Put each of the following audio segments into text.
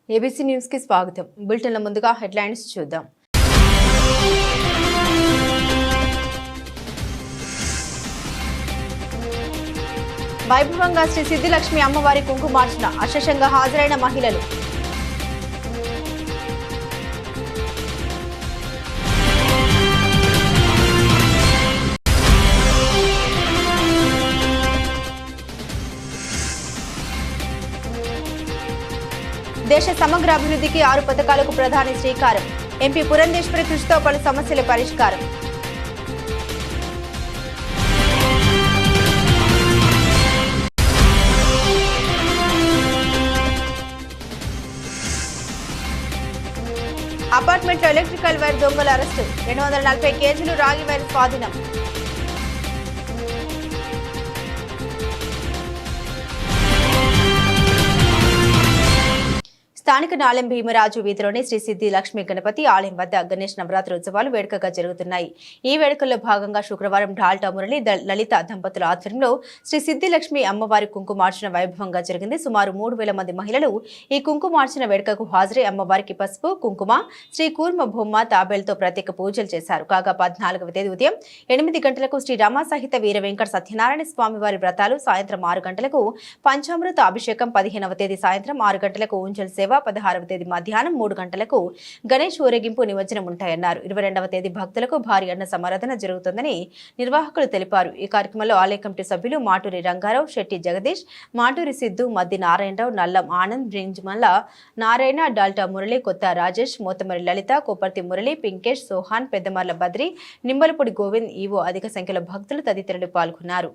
ABC news కి స్వాగతం. బులెటిన్ల ముందుగా హెడ్లైన్స్ చూద్దాం. వైభవంగా శ్రీ సిద్ధిలక్ష్మి అమ్మవారి కుంకుమార్చన అశేషంగా హాజరైన మహిళలు. దేశ సమగ్ర అభివృద్ధికి 6 పథకాలకు ప్రధాని శ్రీకారం. ఎంపీ పురంధేశ్వరి కృషితో పలు సమస్యల పరిష్కారం. అపార్ట్మెంట్లో ఎలక్ట్రికల్ వైర్ దొంగల అరెస్టు. 240 కేజీలు రాగి వైర్ స్వాధీనం. స్థానిక నాలెం భీమరాజు వీధిలోని శ్రీ సిద్ధి లక్ష్మి గణపతి ఆలయం వద్ద గణేష్ నవరాత్రి ఉత్సవాలు వేడుకగా జరుగుతున్నాయి. ఈ వేడుకల్లో భాగంగా శుక్రవారం ఢాల్టా మురళి లలిత దంపతుల ఆధ్వర్యంలో శ్రీ సిద్ధి లక్ష్మి అమ్మవారి కుంకుమార్చన వైభవంగా జరిగింది. సుమారు 3000 మంది మహిళలు ఈ కుంకుమార్చన వేడుకకు హాజరై అమ్మవారికి పసుపు, కుంకుమ, శ్రీ కూర్మ బొమ్మ, తాబేలతో ప్రత్యేక పూజలు చేశారు. కాగా 14వ తేదీ ఉదయం 8 గంటలకు శ్రీ రమా సహిత వీర వెంకట సత్యనారాయణ స్వామి వారి వ్రతాలు, సాయంత్రం 6 గంటలకు పంచామృత అభిషేకం, 15వ తేదీ సాయంత్రం 6 గంటలకు ఊంజల్ సేవ, 16వ తేదీ మధ్యాహ్నం 3 గంటలకు గణేష్ ఊరేగింపు నిమజ్జనం ఉంటాయన్నారు. 22వ తేదీ భక్తులకు భారీ అన్న సమారాధన జరుగుతుందని నిర్వాహకులు తెలిపారు. ఈ కార్యక్రమంలో ఆలయ కమిటీ సభ్యులు మాటూరి రంగారావు, శెట్టి జగదీష్, మాటూరి సిద్ధు, మద్ది నారాయణరావు, నల్లం ఆనంద్, బ్రింజ్మల్ల నారాయణ, డాల్టా మురళి, కొత్త రాజేష్, మోతమరి లలిత, కోపర్తి మురళి, పింకేష్, సోహాన్, పెద్దమర్ల బద్రి, నిమ్మలపూడి గోవింద్, ఈవో అధిక సంఖ్యలో భక్తులు తదితరులు పాల్గొన్నారు.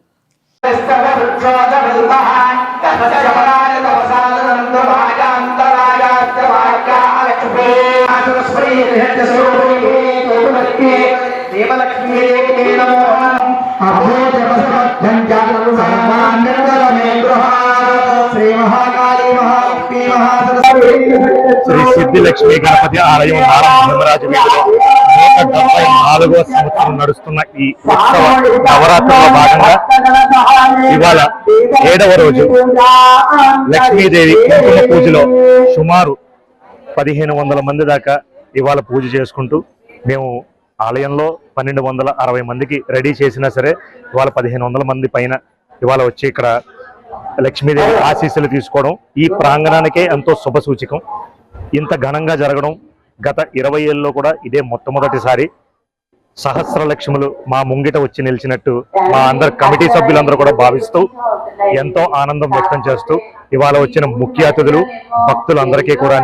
శ్రీ సిద్ధి లక్ష్మి గణపతి ఆలయం భీమరాజు వీధిలో 174వ సంవత్సరం నడుస్తున్న ఈ ఉత్సవ నవరాత్రుల్లో భాగంగా ఇవాళ 7వ రోజు లక్ష్మీదేవి కుంకుమ పూజలో సుమారు 1500 మంది దాకా ఇవాళ పూజ చేసుకుంటూ మేము ఆలయంలో 1260 మందికి రెడీ చేసినా సరే ఇవాళ 1500 మంది పైన ఇవాళ వచ్చి ఇక్కడ లక్ష్మీదేవి ఆశీస్సులు తీసుకోవడం ఈ ప్రాంగణానికే ఎంతో శుభ సూచకం. ఇంత ఘనంగా జరగడం గత 20 ఏళ్ళలో కూడా ఇదే మొట్టమొదటిసారి. సహస్ర లక్ష్ములు మా ముంగిట వచ్చి నిలిచినట్టు మా అందరు కమిటీ సభ్యులందరూ కూడా భావిస్తూ ఎంతో ఆనందం వ్యక్తం చేస్తూ ఇవాళ వచ్చిన ముఖ్య అతిథులు భక్తులందరికీ కూడా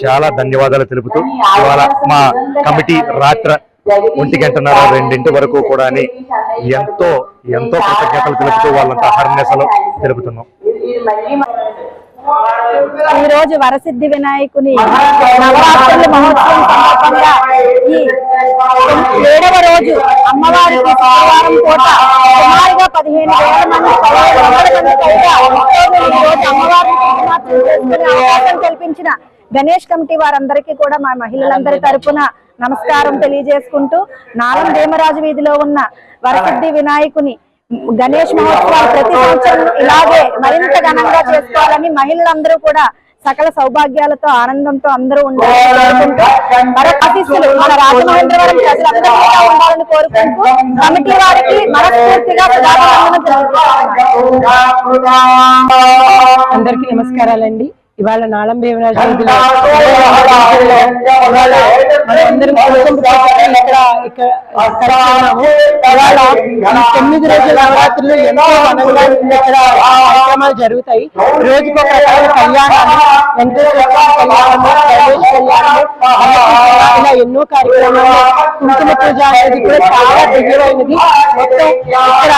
చాలా ధన్యవాదాలు తెలుపుతూ ఇవాళ మా కమిటీ రాత్రి 1:30, 2 వరకు కూడా ఎంతో కృతజ్ఞతలు తెలుపుతూ వాళ్ళంతా అహర్నిశలు తెలుపుతున్నాం. ఈ రోజు వరసిద్ధి వినాయకుని నవరాత్రుల మహోత్సవం సందర్భంగా ఈ 7వ రోజు అమ్మవారికి శుక్రవారం పూట సుమారుగా 15,000 మంది పైగా అమ్మవారిని అవకాశం కల్పించిన గణేష్ కమిటీ వారందరికీ కూడా మా మహిళలందరి తరపున నమస్కారం తెలియజేసుకుంటూ నాలం భీమరాజు వీధిలో ఉన్న వరసిద్ధి వినాయకుని గణేష్ మహోత్సవాలు ప్రతి సంవత్సరం ఇలాగే మరింత ఘనంగా చేసుకోవాలని మహిళలందరూ కూడా సకల సౌభాగ్యాలతో ఆనందంతో అందరూ ఉండాలనుకుంటూ ఆశీస్సులు మన రాజమహేంద్రవరం ప్రజలందరూ ఉండాలని కోరుకుంటూ కమిటీ వారికి మనస్ఫూర్తిగా అందరికీ నమస్కారాలండి. ఇవాళ నాలం భీమరాజు వీధిలో మనందరం ఇవాళ 9 రోజుల నవరాత్రులు ఎంతో ఘనంగా ఇక్కడ కార్యక్రమాలు జరుగుతాయి. రోజుకొక కళ్యాణాలు, వెంకటేశ్వర కళ్యాణము, గణేష్ కళ్యాణము, ఇలా ఎన్నో కార్యక్రమాలు. కుంకుమ పూజ అనేది కూడా చాలా దివ్యమైనది. మొత్తం ఇక్కడ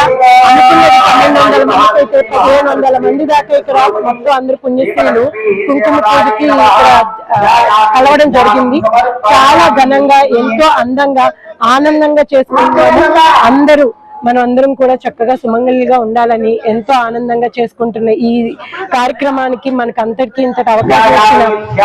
అనుకున్నది 1200 మంది అయితే 1500 మంది దాకా ఇక్కడ మొత్తం అందరు పుణ్యస్త్రీలు కుంకుమ పూజకి ఇక్కడ కలవడం జరిగింది. చాలా ఘనంగా ఎంతో అందంగా ఆనందంగా చేసుకుంటాము. మనం అందరం కూడా చక్కగా సుమంగళిగా ఉండాలని ఎంతో ఆనందంగా చేసుకుంటున్న ఈ కార్యక్రమానికి మనకు అందరికీ ఇంతటి అవకాశం ఇచ్చిన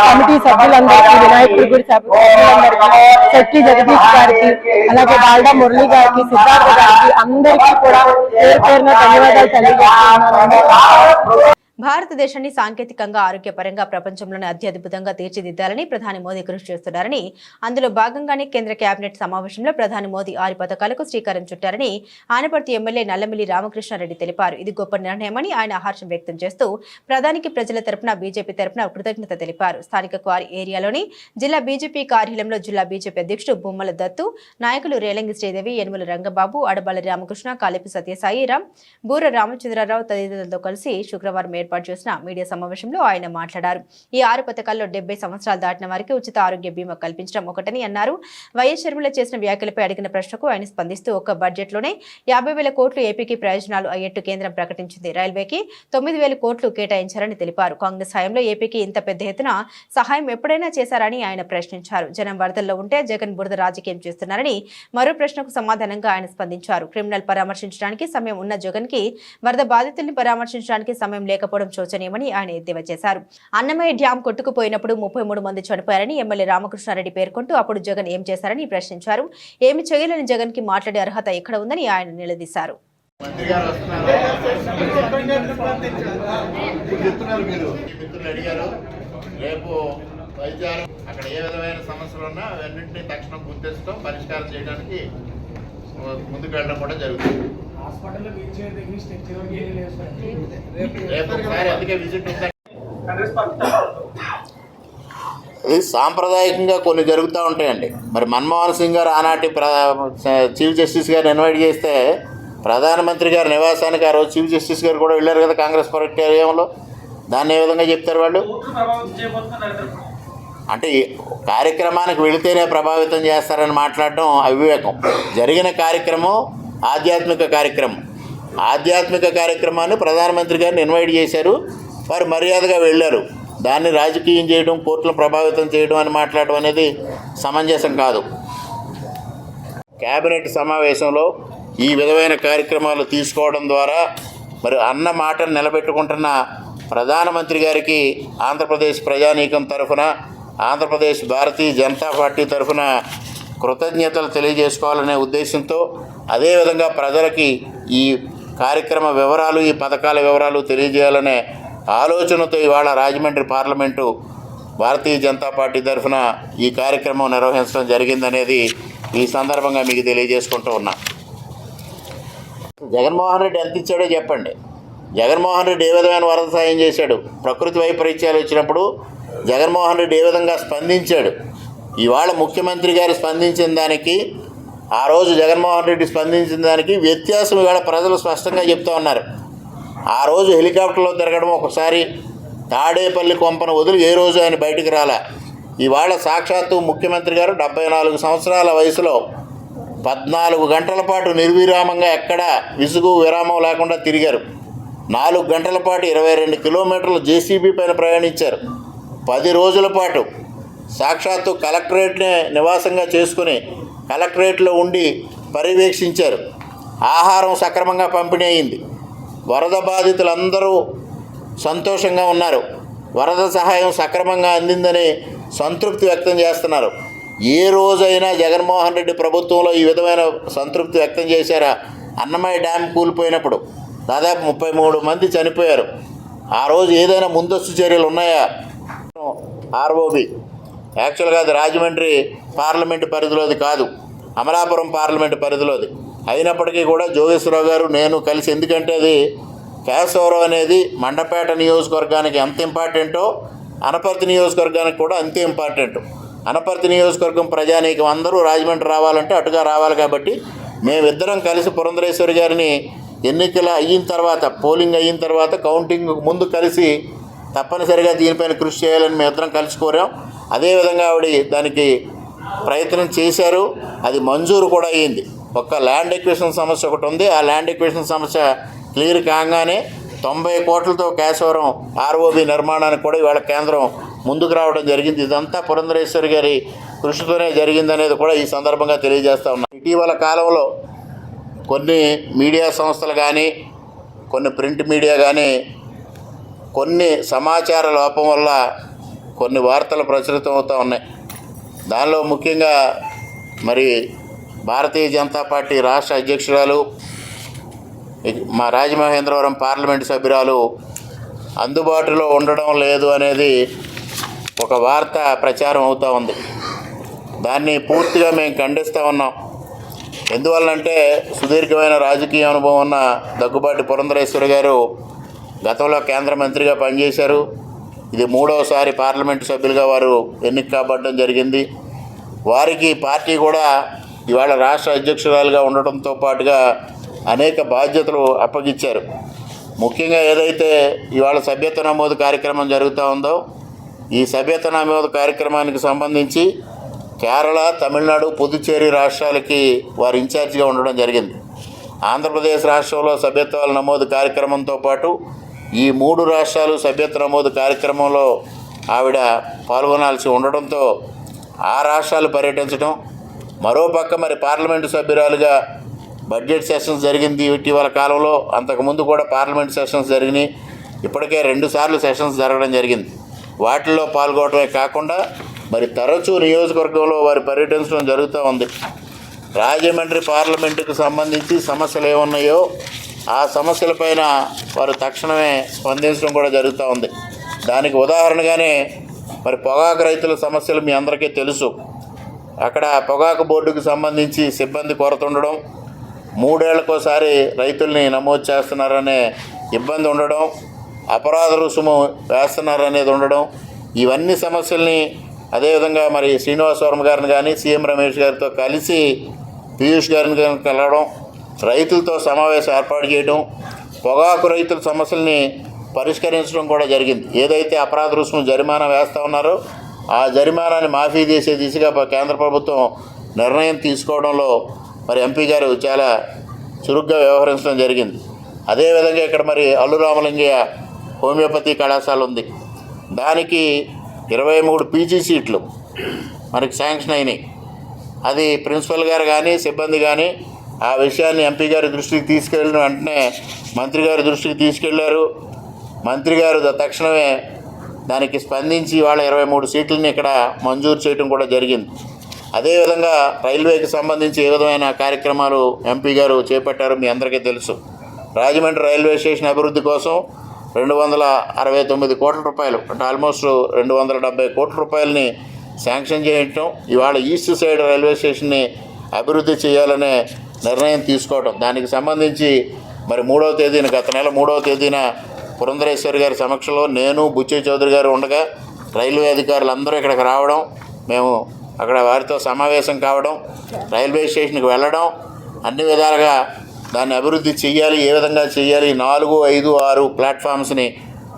కమిటీ సభ్యులందరికీ, వినాయకుడి గుడి సభ్యులందరికీ, శెట్టి జగదీష్ గారికి, అలాగే డాల్డా మురళి గారికి, సిద్ధార్థ గారికి అందరికీ కూడా పేరు పేరున ధన్యవాదాలు తెలియజేస్తున్నాను. భారతదేశాన్ని సాంకేతికంగా ఆరోగ్యపరంగా ప్రపంచంలోనే అత్యద్భుతంగా తీర్చిదిద్దాలని ప్రధాని మోదీ కృషి చేస్తున్నారని, అందులో భాగంగానే కేంద్ర కేబినెట్ సమావేశంలో ప్రధాని మోదీ 6 పథకాలకు శ్రీకారం చుట్టారని ఆనపర్తి ఎమ్మెల్యే నల్లమిల్లి రామకృష్ణారెడ్డి తెలిపారు. ఇది గొప్ప నిర్ణయమని ఆయన హర్షం వ్యక్తం చేస్తూ ప్రధానికి ప్రజల తరపున బీజేపీ తరపున కృతజ్ఞత తెలిపారు. స్థానిక క్వారీ ఏరియాలోని జిల్లా బీజేపీ కార్యాలయంలో జిల్లా బీజేపీ అధ్యక్షుడు బొమ్మల దత్తు, నాయకులు రేలంగి శ్రీదేవి, యనుమల రంగబాబు, అడబాల రామకృష్ణ, కాలిపి సత్యసాయిరాం, బూర రామచంద్రరావు తదితరులతో కలిసి శుక్రవారం ఏర్పాటు చేసిన మీడియా సమావేశంలో ఆయన మాట్లాడారు. ఈ 6 పథకాల్లో 70 సంవత్సరాలు దాటిన వారికి ఉచిత ఆరోగ్య బీమా కల్పించడం ఒకటని అన్నారు. వైఎస్ షర్మిల చేసిన వ్యాఖ్యలపై అడిగిన ప్రశ్నకు ఆయన స్పందిస్తూ ఒక్క బడ్జెట్లోనే 50,000 కోట్లు ఏపీకి ప్రయోజనాలు అయ్యేట్టు కేంద్రం ప్రకటించింది. రైల్వేకి 9,000 కోట్లు కేటాయించారని తెలిపారు. కాంగ్రెస్ హయాంలో ఏపీకి ఇంత పెద్ద ఎత్తున సహాయం ఎప్పుడైనా చేశారని ఆయన ప్రశ్నించారు. జనం వరదల్లో ఉంటే జగన్ బురద రాజకీయం చేస్తున్నారని మరో ప్రశ్నకు సమాధానంగా ఆయన స్పందించారు. క్రిమినల్ పరామర్శించడానికి సమయం ఉన్న జగన్ కి వరద బాధితుల్ని పరామర్శించడానికి సమయం లేకపోవడం శోచనీయమని ఆయన ఎద్దేవా చేశారు. అన్నమయ్య డ్యాం కొట్టుకుపోయినప్పుడు 33 మంది చనిపోయారని ఎమ్మెల్యే రామకృష్ణారెడ్డి పేర్కొంటూ అప్పుడు జగన్ ఏం చేశారని ప్రశ్నించారు. ఏమి చేయలేని జగన్ కి మాట్లాడే అర్హత ఎక్కడ ఉందని ఆయన నిలదీశారు. రేపు వైద్యాలు అక్కడ ఏ విధమైన సమస్యలు ఉన్నా అన్నింటినీ తక్షణం గుర్తిస్తూ పరిష్కారం చేయడానికి ముందుకు వెళ్ళడం కూడా జరుగుతుంది. రేపు ఒకసారి అందుకే విజిట్ ఉంది. ఇది సాంప్రదాయకంగా కొన్ని జరుగుతూ ఉంటాయండి. మరి మన్మోహన్ సింగ్ గారు ఆనాటి చీఫ్ జస్టిస్ గారిని ఇన్వైట్ చేస్తే ప్రధానమంత్రి గారి నివాసానికి ఆ రోజు చీఫ్ జస్టిస్ గారు కూడా వెళ్ళారు కదా కాంగ్రెస్ కార్యాలయంలో. దాన్ని ఏ విధంగా చెప్తారు వాళ్ళు? అంటే కార్యక్రమానికి వెళితేనే ప్రభావితం చేస్తారని మాట్లాడడం అవివేకం. జరిగిన కార్యక్రమం ఆధ్యాత్మిక కార్యక్రమం. ఆధ్యాత్మిక కార్యక్రమాన్ని ప్రధానమంత్రి గారిని ఇన్వైట్ చేశారు, వారు మర్యాదగా వెళ్ళారు. దాన్ని రాజకీయం చేయడం, కోర్టులను ప్రభావితం చేయడం అని మాట్లాడడం అనేది సమంజసం కాదు. కేబినెట్ సమావేశంలో ఈ విధమైన కార్యక్రమాలు తీసుకోవడం ద్వారా మరి అన్న మాటను నిలబెట్టుకుంటున్న ప్రధానమంత్రి గారికి ఆంధ్రప్రదేశ్ ప్రజానీకం తరఫున, ఆంధ్రప్రదేశ్ భారతీయ జనతా పార్టీ తరఫున కృతజ్ఞతలు తెలియజేసుకోవాలనే ఉద్దేశంతో, అదేవిధంగా ప్రజలకి ఈ కార్యక్రమ వివరాలు, ఈ పథకాల వివరాలు తెలియజేయాలనే ఆలోచనతో ఇవాళ రాజమండ్రి పార్లమెంటు భారతీయ జనతా పార్టీ తరఫున ఈ కార్యక్రమం నిర్వహించడం జరిగిందనేది ఈ సందర్భంగా మీకు తెలియజేసుకుంటూ ఉన్నా. జగన్మోహన్ రెడ్డి ఎంత ఇచ్చాడో చెప్పండి. జగన్మోహన్ రెడ్డి ఏ విధమైన వరద సాయం చేశాడు? ప్రకృతి వైపరీత్యాలు వచ్చినప్పుడు జగన్మోహన్ రెడ్డి ఏ విధంగా స్పందించాడు? ఇవాళ ముఖ్యమంత్రి గారు స్పందించిన దానికి, ఆ రోజు జగన్మోహన్ రెడ్డి స్పందించిన దానికి వ్యత్యాసం ఇవాళ ప్రజలు స్పష్టంగా చెప్తూ ఉన్నారు. ఆ రోజు హెలికాప్టర్లో తిరగడం, ఒకసారి తాడేపల్లి కొంపను వదిలి ఏ రోజు ఆయన బయటికి రాలే. ఇవాళ సాక్షాత్తు ముఖ్యమంత్రి గారు 74 సంవత్సరాల వయసులో 14 గంటల పాటు నిర్విరామంగా ఎక్కడా విసుగు విరామం లేకుండా తిరిగారు. 4 గంటల పాటు 22 కిలోమీటర్లు జేసీబీ పైన ప్రయాణించారు. 10 రోజుల పాటు సాక్షాత్తు కలెక్టరేట్నే నివాసంగా చేసుకుని కలెక్టరేట్లో ఉండి పర్యవేక్షించారు. ఆహారం సక్రమంగా పంపిణీ అయింది. వరద బాధితులందరూ సంతోషంగా ఉన్నారు. వరద సహాయం సక్రమంగా అందిందని సంతృప్తి వ్యక్తం చేస్తున్నారు. ఏ రోజైనా జగన్మోహన్ రెడ్డి ప్రభుత్వంలో ఈ విధమైన సంతృప్తి వ్యక్తం చేశారా? అన్నమయ్య డ్యామ్ కూలిపోయినప్పుడు దాదాపు 33 మంది చనిపోయారు. ఆ రోజు ఏదైనా ముందస్తు చర్యలు ఉన్నాయా? ఆర్ఓబి యాక్చువల్గా అది రాజమండ్రి పార్లమెంటు పరిధిలోది కాదు, అమలాపురం పార్లమెంటు పరిధిలోది. అయినప్పటికీ కూడా జోగేశ్వరరావు గారు నేను కలిసి, ఎందుకంటే అది కేశవరం అనేది మండపేట నియోజకవర్గానికి ఎంత ఇంపార్టెంటో అనపర్తి నియోజకవర్గానికి కూడా అంతే ఇంపార్టెంట్. అనపర్తి నియోజకవర్గం ప్రజానీకం అందరూ రాజమండ్రి రావాలంటే అటుగా రావాలి. కాబట్టి మేమిద్దరం కలిసి పురంధరేశ్వరి గారిని ఎన్నికలు అయిన తర్వాత, పోలింగ్ అయిన తర్వాత, కౌంటింగ్ ముందు కలిసి తప్పనిసరిగా దీనిపైన కృషి చేయాలని మేమిద్దరం కలిసి కోరాం. అదేవిధంగా ఆవిడ దానికి ప్రయత్నం చేశారు. అది మంజూరు కూడా అయ్యింది. ఒక్క ల్యాండ్ ఎక్విజిషన్ సమస్య ఒకటి ఉంది. ఆ ల్యాండ్ ఎక్విజిషన్ సమస్య క్లియర్ కాగానే 90 కోట్లతో కేశవరం ఆర్ఓబి నిర్మాణానికి కూడా ఇవాళ కేంద్రం ముందుకు రావడం జరిగింది. ఇదంతా పురంధరేశ్వరి గారి కృషితోనే జరిగిందనేది కూడా ఈ సందర్భంగా తెలియజేస్తూ ఉన్నాం. ఇటీవల కాలంలో కొన్ని మీడియా సంస్థలు కానీ, కొన్ని ప్రింట్ మీడియా కానీ కొన్ని సమాచార లోపం వల్ల కొన్ని వార్తలు ప్రచురితం అవుతూ ఉన్నాయి. దానిలో ముఖ్యంగా మరి భారతీయ జనతా పార్టీ రాష్ట్ర అధ్యక్షురాలు, మా రాజమహేంద్రవరం పార్లమెంటు సభ్యురాలు అందుబాటులో ఉండడం లేదు అనేది ఒక వార్త ప్రచారం అవుతూ ఉంది. దాన్ని పూర్తిగా మేము ఖండిస్తూ ఉన్నాం. ఎందువల్లంటే సుదీర్ఘమైన రాజకీయ అనుభవం ఉన్న దగ్గుబాటి పురంధరేశ్వరి గారు గతంలో కేంద్ర మంత్రిగా పనిచేశారు. ఇది 3వసారి పార్లమెంటు సభ్యులుగా వారు ఎన్నిక కాబడడం జరిగింది. వారికి పార్టీ కూడా ఇవాళ రాష్ట్ర అధ్యక్షురాలుగా ఉండటంతో పాటుగా అనేక బాధ్యతలు అప్పగించారు. ముఖ్యంగా ఏదైతే ఇవాళ సభ్యత్వ నమోదు కార్యక్రమం జరుగుతూ ఉందో ఈ సభ్యత్వ నమోదు కార్యక్రమానికి సంబంధించి కేరళ, తమిళనాడు, పుదుచ్చేరి రాష్ట్రాలకి వారు ఇన్ఛార్జిగా ఉండడం జరిగింది. ఆంధ్రప్రదేశ్ రాష్ట్రంలో సభ్యత్వాల నమోదు కార్యక్రమంతో పాటు ఈ 3 రాష్ట్రాలు సభ్యత్వ నమోదు కార్యక్రమంలో ఆవిడ పాల్గొనాల్సి ఉండడంతో ఆ రాష్ట్రాలు పర్యటించడం, మరోపక్క మరి పార్లమెంటు సభ్యురాలుగా బడ్జెట్ సెషన్స్ జరిగింది ఇటీవల కాలంలో. అంతకుముందు కూడా పార్లమెంట్ సెషన్స్ జరిగినాయి. ఇప్పటికే 2 సార్లు సెషన్స్ జరగడం జరిగింది. వాటిల్లో పాల్గొనడమే కాకుండా మరి తరచూ నియోజకవర్గంలో వారు పర్యటించడం జరుగుతూ ఉంది. రాజమండ్రి పార్లమెంటుకు సంబంధించి సమస్యలు ఏమున్నాయో ఆ సమస్యలపైన వారు తక్షణమే స్పందించడం కూడా జరుగుతూ ఉంది. దానికి ఉదాహరణగానే మరి పొగాకు రైతుల సమస్యలు మీ అందరికీ తెలుసు. అక్కడ పొగాకు బోర్డుకు సంబంధించి సిబ్బంది కొరత ఉండడం, 3 ఏళ్లకోసారి రైతుల్ని నమోదు చేస్తున్నారనే ఇబ్బంది ఉండడం, అపరాధ రుసుము వేస్తున్నారనేది ఉండడం, ఇవన్నీ సమస్యల్ని అదేవిధంగా మరి శ్రీనివాసవర్మ గారిని కానీ సీఎం రమేష్ గారితో కలిసి పీయూష్ గారిని కలవడం, రైతులతో సమావేశం ఏర్పాటు చేయడం, పొగాకు రైతుల సమస్యల్ని పరిష్కరించడం కూడా జరిగింది. ఏదైతే అపరాధ రుసుము జరిమానా వేస్తూ ఉన్నారో ఆ జరిమానాన్ని మాఫీ చేసే దిశగా కేంద్ర ప్రభుత్వం నిర్ణయం తీసుకోవడంలో మరి ఎంపీ గారు చాలా చురుగ్గా వ్యవహరించడం జరిగింది. అదేవిధంగా ఇక్కడ మరి అల్లు రామలింగయ్య హోమియోపతి కళాశాల ఉంది. దానికి 23 పీజీ సీట్లు మనకి శాంక్షన్ అయినాయి. అది ప్రిన్సిపల్ గారు కానీ సిబ్బంది కానీ ఆ విషయాన్ని ఎంపీ గారి దృష్టికి తీసుకెళ్ళిన వెంటనే మంత్రి గారి దృష్టికి తీసుకెళ్లారు. మంత్రి గారు తక్షణమే దానికి స్పందించి వాళ్ళ 23 సీట్లని ఇక్కడ మంజూరు చేయడం కూడా జరిగింది. అదేవిధంగా రైల్వేకి సంబంధించి ఏ విధమైన కార్యక్రమాలు ఎంపీ గారు చేపట్టారో మీ అందరికీ తెలుసు. రాజమండ్రి రైల్వే స్టేషన్ అభివృద్ధి కోసం 269 కోట్ల రూపాయలు అంటే ఆల్మోస్ట్ 270 కోట్ల రూపాయలని శాంక్షన్ చేయటం, ఇవాళ ఈస్ట్ సైడ్ రైల్వే స్టేషన్ని అభివృద్ధి చేయాలనే నిర్ణయం తీసుకోవడం, దానికి సంబంధించి మరి 3వ తేదీన గత నెల 3వ తేదీన పురంధరేశ్వరి గారి సమక్షంలో నేను బుచ్చే చౌదరి గారు ఉండగా రైల్వే అధికారులు అందరూ ఇక్కడికి రావడం, మేము అక్కడ వారితో సమావేశం కావడం, రైల్వే స్టేషన్కి వెళ్ళడం, అన్ని విధాలుగా దాన్ని అభివృద్ధి చేయాలి, ఏ విధంగా చేయాలి, 4, 5, 6 ప్లాట్ఫామ్స్ని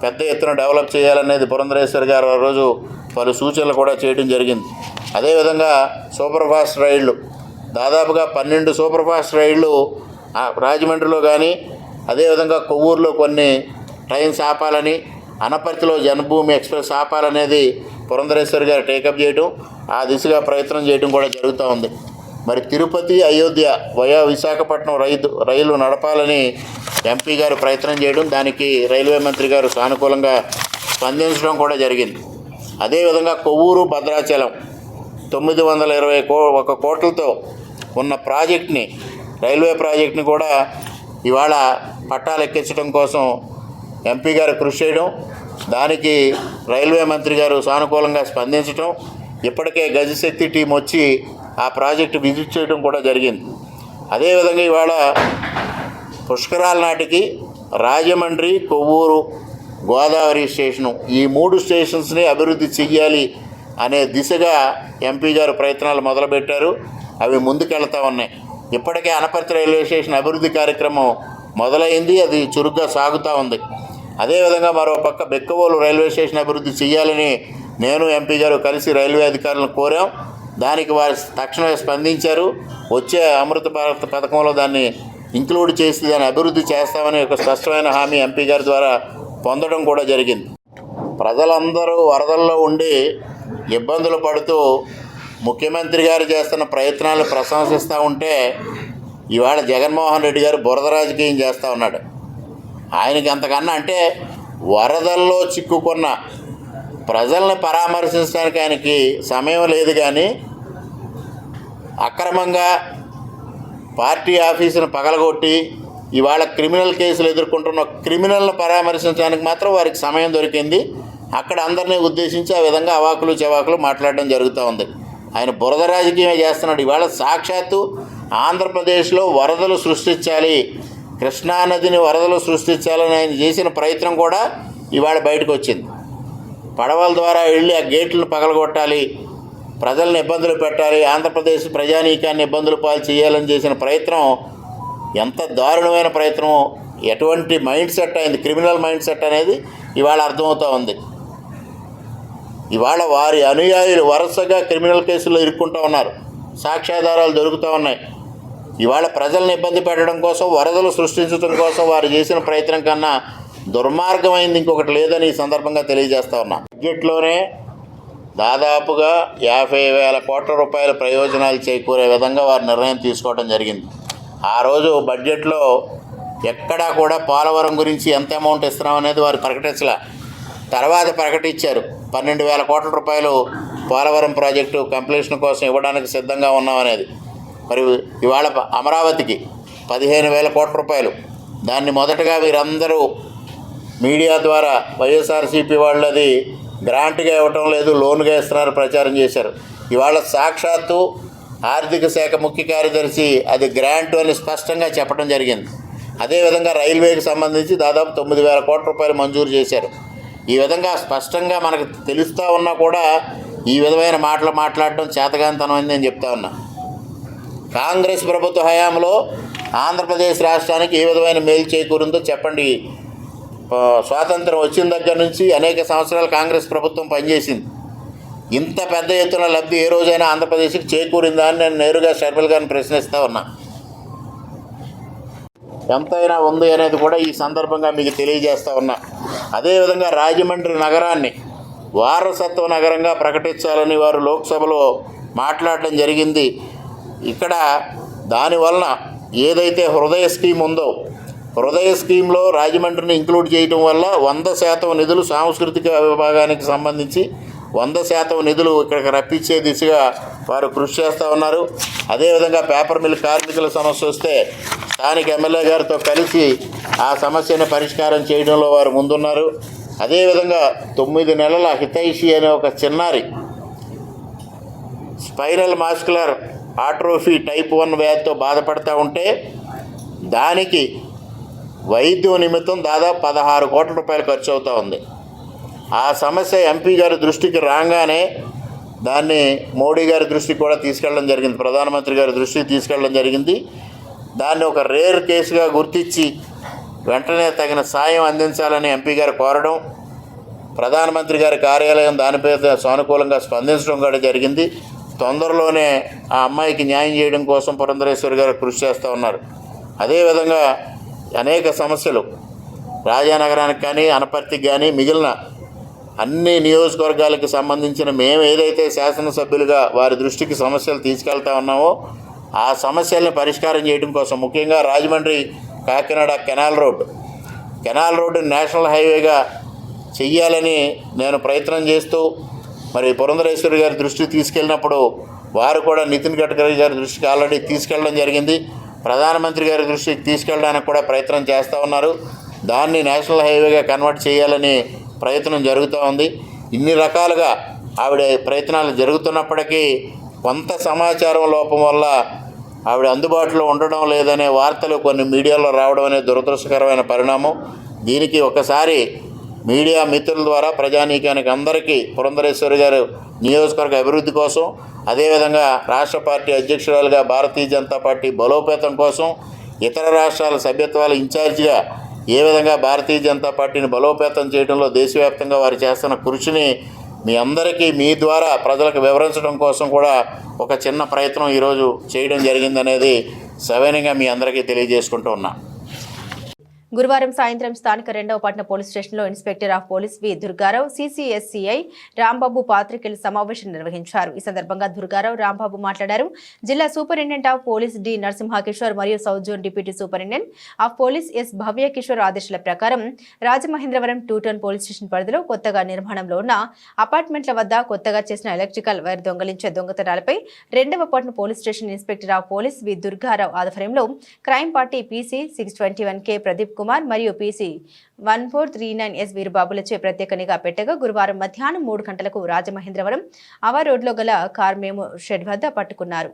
పెద్ద ఎత్తున డెవలప్ చేయాలనేది పురంధరేశ్వరి గారు ఆ రోజు పలు సూచనలు కూడా చేయడం జరిగింది. అదేవిధంగా సూపర్ ఫాస్ట్ రైళ్లు దాదాపుగా 12 సూపర్ ఫాస్ట్ రైళ్లు రాజమండ్రిలో కానీ అదేవిధంగా కొవ్వూరులో కొన్ని ట్రైన్స్ ఆపాలని, అనపర్తిలో జనభూమి ఎక్స్ప్రెస్ ఆపాలనేది పురంధరేశ్వరి గారు టేకప్ చేయడం, ఆ దిశగా ప్రయత్నం చేయడం కూడా జరుగుతూ ఉంది. మరి తిరుపతి, అయోధ్య వయా విశాఖపట్నం రైలు నడపాలని ఎంపీ గారు ప్రయత్నం చేయడం, దానికి రైల్వే మంత్రి గారు సానుకూలంగా స్పందించడం కూడా జరిగింది. అదేవిధంగా కొవ్వూరు, భద్రాచలం 921 కోట్లతో ఉన్న ప్రాజెక్ట్ని, రైల్వే ప్రాజెక్ట్ని కూడా ఇవాళ పట్టాలు ఎక్కించడం కోసం ఎంపీ గారు కృషి చేయడం, దానికి రైల్వే మంత్రి గారు సానుకూలంగా స్పందించడం, ఇప్పటికే గజశక్తి టీం వచ్చి ఆ ప్రాజెక్టు విజిట్ చేయడం కూడా జరిగింది. అదేవిధంగా ఇవాళ పుష్కరాల నాటికి రాజమండ్రి, కొవ్వూరు, గోదావరి స్టేషను ఈ 3 స్టేషన్స్ని అభివృద్ధి చెయ్యాలి అనే దిశగా ఎంపీ గారు ప్రయత్నాలు మొదలుపెట్టారు. అవి ముందుకెళ్తా ఉన్నాయి. ఇప్పటికే అనపర్తి రైల్వే స్టేషన్ అభివృద్ధి కార్యక్రమం మొదలైంది, అది చురుగ్గా సాగుతూ ఉంది. అదేవిధంగా మరో పక్క బెక్కవోలు రైల్వే స్టేషన్ అభివృద్ధి చేయాలని నేను ఎంపీ గారు కలిసి రైల్వే అధికారులను కోరాం. దానికి వారు తక్షణమే స్పందించారు. వచ్చే అమృత భారత్ పథకంలో దాన్ని ఇంక్లూడ్ చేసి దాన్ని అభివృద్ధి చేస్తామని ఒక స్పష్టమైన హామీ ఎంపీ గారి ద్వారా పొందడం కూడా జరిగింది. ప్రజలందరూ వరదల్లో ఉండి ఇబ్బందులు పడుతూ ముఖ్యమంత్రి గారు చేస్తున్న ప్రయత్నాలను ప్రశంసిస్తూ ఉంటే ఇవాళ జగన్మోహన్ రెడ్డి గారు బురద రాజకీయం చేస్తూ ఉన్నాడు. ఆయనకి అంతకన్నా అంటే వరదల్లో చిక్కుకున్న ప్రజల్ని పరామర్శించడానికి ఆయనకి సమయం లేదు. కానీ అక్రమంగా పార్టీ ఆఫీసును పగలగొట్టి ఇవాళ క్రిమినల్ కేసులు ఎదుర్కొంటున్న క్రిమినల్ని పరామర్శించడానికి మాత్రం వారికి సమయం దొరికింది. అక్కడ అందరినీ ఉద్దేశించి ఆ విధంగా అవాకులు చెవాకులు మాట్లాడడం జరుగుతూ ఉంది. ఆయన బురద రాజకీయమే చేస్తున్నాడు. ఇవాళ సాక్షాత్తు ఆంధ్రప్రదేశ్లో వరదలు సృష్టించాలి, కృష్ణానదిని వరదలు సృష్టించాలని ఆయన చేసిన ప్రయత్నం కూడా ఇవాళ బయటకు వచ్చింది. పడవల ద్వారా వెళ్ళి ఆ గేట్లను పగలగొట్టాలి, ప్రజలను ఇబ్బందులు పెట్టాలి, ఆంధ్రప్రదేశ్ ప్రజానీకాన్ని ఇబ్బందులు పాలు చేయాలని చేసిన ప్రయత్నం ఎంత దారుణమైన ప్రయత్నం, ఎటువంటి మైండ్ సెట్ అయింది, క్రిమినల్ మైండ్ సెట్ అనేది ఇవాళ అర్థమవుతూ ఉంది. ఇవాళ వారి అనుయాయులు వరుసగా క్రిమినల్ కేసుల్లో ఇరుక్కుంటూ ఉన్నారు, సాక్ష్యాధారాలు దొరుకుతూ ఉన్నాయి. ఇవాళ ప్రజలను ఇబ్బంది పెట్టడం కోసం, వరదలు సృష్టించడం కోసం వారు చేసిన ప్రయత్నం కన్నా దుర్మార్గమైంది ఇంకొకటి లేదని ఈ సందర్భంగా తెలియజేస్తా ఉన్నా. బడ్జెట్లోనే దాదాపుగా 50,000 కోట్ల రూపాయల ప్రయోజనాలు చేకూరే విధంగా వారు నిర్ణయం తీసుకోవడం జరిగింది. ఆ రోజు బడ్జెట్లో ఎక్కడా కూడా పోలవరం గురించి ఎంత అమౌంట్ ఇస్తున్నాం అనేది వారు ప్రకటించలే. తర్వాత ప్రకటించారు 12,000 కోట్ల రూపాయలు పోలవరం ప్రాజెక్టు కంప్లీషన్ కోసం ఇవ్వడానికి సిద్ధంగా ఉన్నామనేది. మరి ఇవాళ అమరావతికి 15,000 కోట్ల రూపాయలు, దాన్ని మొదటగా వీరందరూ మీడియా ద్వారా వైఎస్ఆర్సీపీ వాళ్ళది గ్రాంట్గా ఇవ్వటం లేదు, లోన్గా ఇస్తున్నారు ప్రచారం చేశారు. ఇవాళ సాక్షాత్తు ఆర్థిక శాఖ ముఖ్య కార్యదర్శి అది గ్రాంట్ అని స్పష్టంగా చెప్పడం జరిగింది. అదేవిధంగా రైల్వేకి సంబంధించి దాదాపు 9,000 కోట్ల రూపాయలు మంజూరు చేశారు. ఈ విధంగా స్పష్టంగా మనకు తెలుస్తూ ఉన్నా కూడా ఈ విధమైన మాటలు మాట్లాడటం చేతగానితనమైంది అని చెప్తా ఉన్నా. కాంగ్రెస్ ప్రభుత్వ హయాంలో ఆంధ్రప్రదేశ్ రాష్ట్రానికి ఏ విధమైన మేలు చేకూరిందో చెప్పండి. స్వాతంత్రం వచ్చిన దగ్గర నుంచి అనేక సంవత్సరాలు కాంగ్రెస్ ప్రభుత్వం పనిచేసింది. ఇంత పెద్ద ఎత్తున లబ్ధి ఏ రోజైనా ఆంధ్రప్రదేశ్కి చేకూరిందా అని నేను నేరుగా షర్మిల గారిని ప్రశ్నిస్తూ ఉన్నా. ఎంతైనా ఉంది అనేది కూడా ఈ సందర్భంగా మీకు తెలియజేస్తూ ఉన్నా. అదేవిధంగా రాజమండ్రి నగరాన్ని వారసత్వ నగరంగా ప్రకటించాలని వారు లోక్సభలో మాట్లాడడం జరిగింది. ఇక్కడ దానివలన ఏదైతే హృదయ స్కీమ్ ఉందో, హృదయ స్కీమ్లో రాజమండ్రిని ఇంక్లూడ్ చేయడం వల్ల 100% నిధులు సాంస్కృతిక విభాగానికి సంబంధించి 100% నిధులు ఇక్కడికి రప్పించే దిశగా వారు కృషి చేస్తూ ఉన్నారు. అదేవిధంగా పేపర్ మిల్ కార్మికుల సమస్య వస్తే స్థానిక ఎమ్మెల్యే గారితో కలిసి ఆ సమస్యను పరిష్కారం చేయడంలో వారు ముందున్నారు. అదేవిధంగా 9 నెలల హితైషి అనే ఒక చిన్నారి స్పైనల్ మాస్కులర్ ఆట్రోఫీ టైప్ 1 వ్యాధితో బాధపడుతూ ఉంటే దానికి వైద్యం నిమిత్తం దాదాపు 16 కోట్ల రూపాయలు ఖర్చు అవుతూ ఉంది. ఆ సమస్య ఎంపీ గారి దృష్టికి రాగానే దాన్ని మోడీ గారి దృష్టికి కూడా తీసుకెళ్ళడం జరిగింది, ప్రధానమంత్రి గారి దృష్టికి తీసుకెళ్ళడం జరిగింది. దాన్ని ఒక రేర్ కేసుగా గుర్తించి వెంటనే తగిన సాయం అందించాలని ఎంపీ గారు కోరడం, ప్రధానమంత్రి గారి కార్యాలయం దానిపై సానుకూలంగా స్పందించడం కూడా జరిగింది. తొందరలోనే ఆ అమ్మాయికి న్యాయం చేయడం కోసం పురంధరేశ్వరి గారు కృషి చేస్తూ ఉన్నారు. అదేవిధంగా అనేక సమస్యలు రాజానగరానికి కానీ అనపర్తికి కానీ మిగిలిన అన్ని నియోజకవర్గాలకు సంబంధించిన మేము ఏదైతే శాసనసభ్యులుగా వారి దృష్టికి సమస్యలు తీసుకెళ్తా ఉన్నామో ఆ సమస్యల్ని పరిష్కారం చేయడం కోసం ముఖ్యంగా Rajahmundry Kakinada canal road national హైవేగా చెయ్యాలని నేను ప్రయత్నం చేస్తూ మరి పురంధరేశ్వరి గారి దృష్టికి తీసుకెళ్ళినప్పుడు వారు కూడా నితిన్ గడ్కరీ గారి దృష్టికి ఆల్రెడీ తీసుకెళ్ళడం జరిగింది. ప్రధానమంత్రి గారి దృష్టికి తీసుకెళ్ళడానికి కూడా ప్రయత్నం చేస్తూ ఉన్నారు. దాన్ని నేషనల్ హైవేగా కన్వర్ట్ చేయాలని ప్రయత్నం జరుగుతూ ఉంది. ఇన్ని రకాలుగా ఆవిడ ప్రయత్నాలు జరుగుతున్నప్పటికీ కొంత సమాచారం లోపం వల్ల ఆవిడ అందుబాటులో ఉండడం లేదనే వార్తలు కొన్ని మీడియాలో రావడం అనేది దురదృష్టకరమైన పరిణామం. దీనికి ఒకసారి మీడియా మిత్రుల ద్వారా ప్రజానీకానికి అందరికీ పురంధరేశ్వరి గారు నియోజకవర్గ అభివృద్ధి కోసం, అదేవిధంగా రాష్ట్ర పార్టీ అధ్యక్షురాలుగా భారతీయ జనతా పార్టీ బలోపేతం కోసం, ఇతర రాష్ట్రాల సభ్యత్వాల ఇన్ఛార్జిగా ఏ విధంగా భారతీయ జనతా పార్టీని బలోపేతం చేయడంలో దేశవ్యాప్తంగా వారు చేస్తున్న కృషిని మీ అందరికీ మీ ద్వారా ప్రజలకు వివరించడం కోసం కూడా ఒక చిన్న ప్రయత్నం ఈరోజు చేయడం జరిగిందనేది సవినయంగా మీ అందరికీ తెలియజేసుకుంటూ ఉన్నా. గురువారం సాయంత్రం స్థానిక 2వ పట్టణ పోలీస్ స్టేషన్లో inspector of police V Durgarao, CCS CI Rambabu పాత్రికేయుల సమావేశం నిర్వహించారు. ఈ సందర్భంగా దుర్గారావు, రాంబాబు మాట్లాడారు. జిల్లా superintendent of police D Narasimhakishore మరియు south zone deputy superintendent of police S Bhavya Kishore ఆదేశాల ప్రకారం రాజమహేంద్రవరం 2 టౌన్ పోలీస్ స్టేషన్ పరిధిలో కొత్తగా నిర్మాణంలో ఉన్న అపార్ట్మెంట్ల వద్ద కొత్తగా చేసిన ఎలక్ట్రికల్ వైర్ దొంగలించే దొంగతనాలపై 2వ పట్టణ police station inspector of police V Durgarao ఆధ్వర్యంలో crime party PC 621 K Pradeep Kumar మరియు పీసీ 1439 ఎస్ వీరబాబులచే ప్రత్యేక నిఘా పెట్టగా గురువారం మధ్యాహ్నం 3 గంటలకు రాజమహేంద్రవరం అవా రోడ్లో గల కార్ మేము షెడ్ వద్ద పట్టుకున్నారు.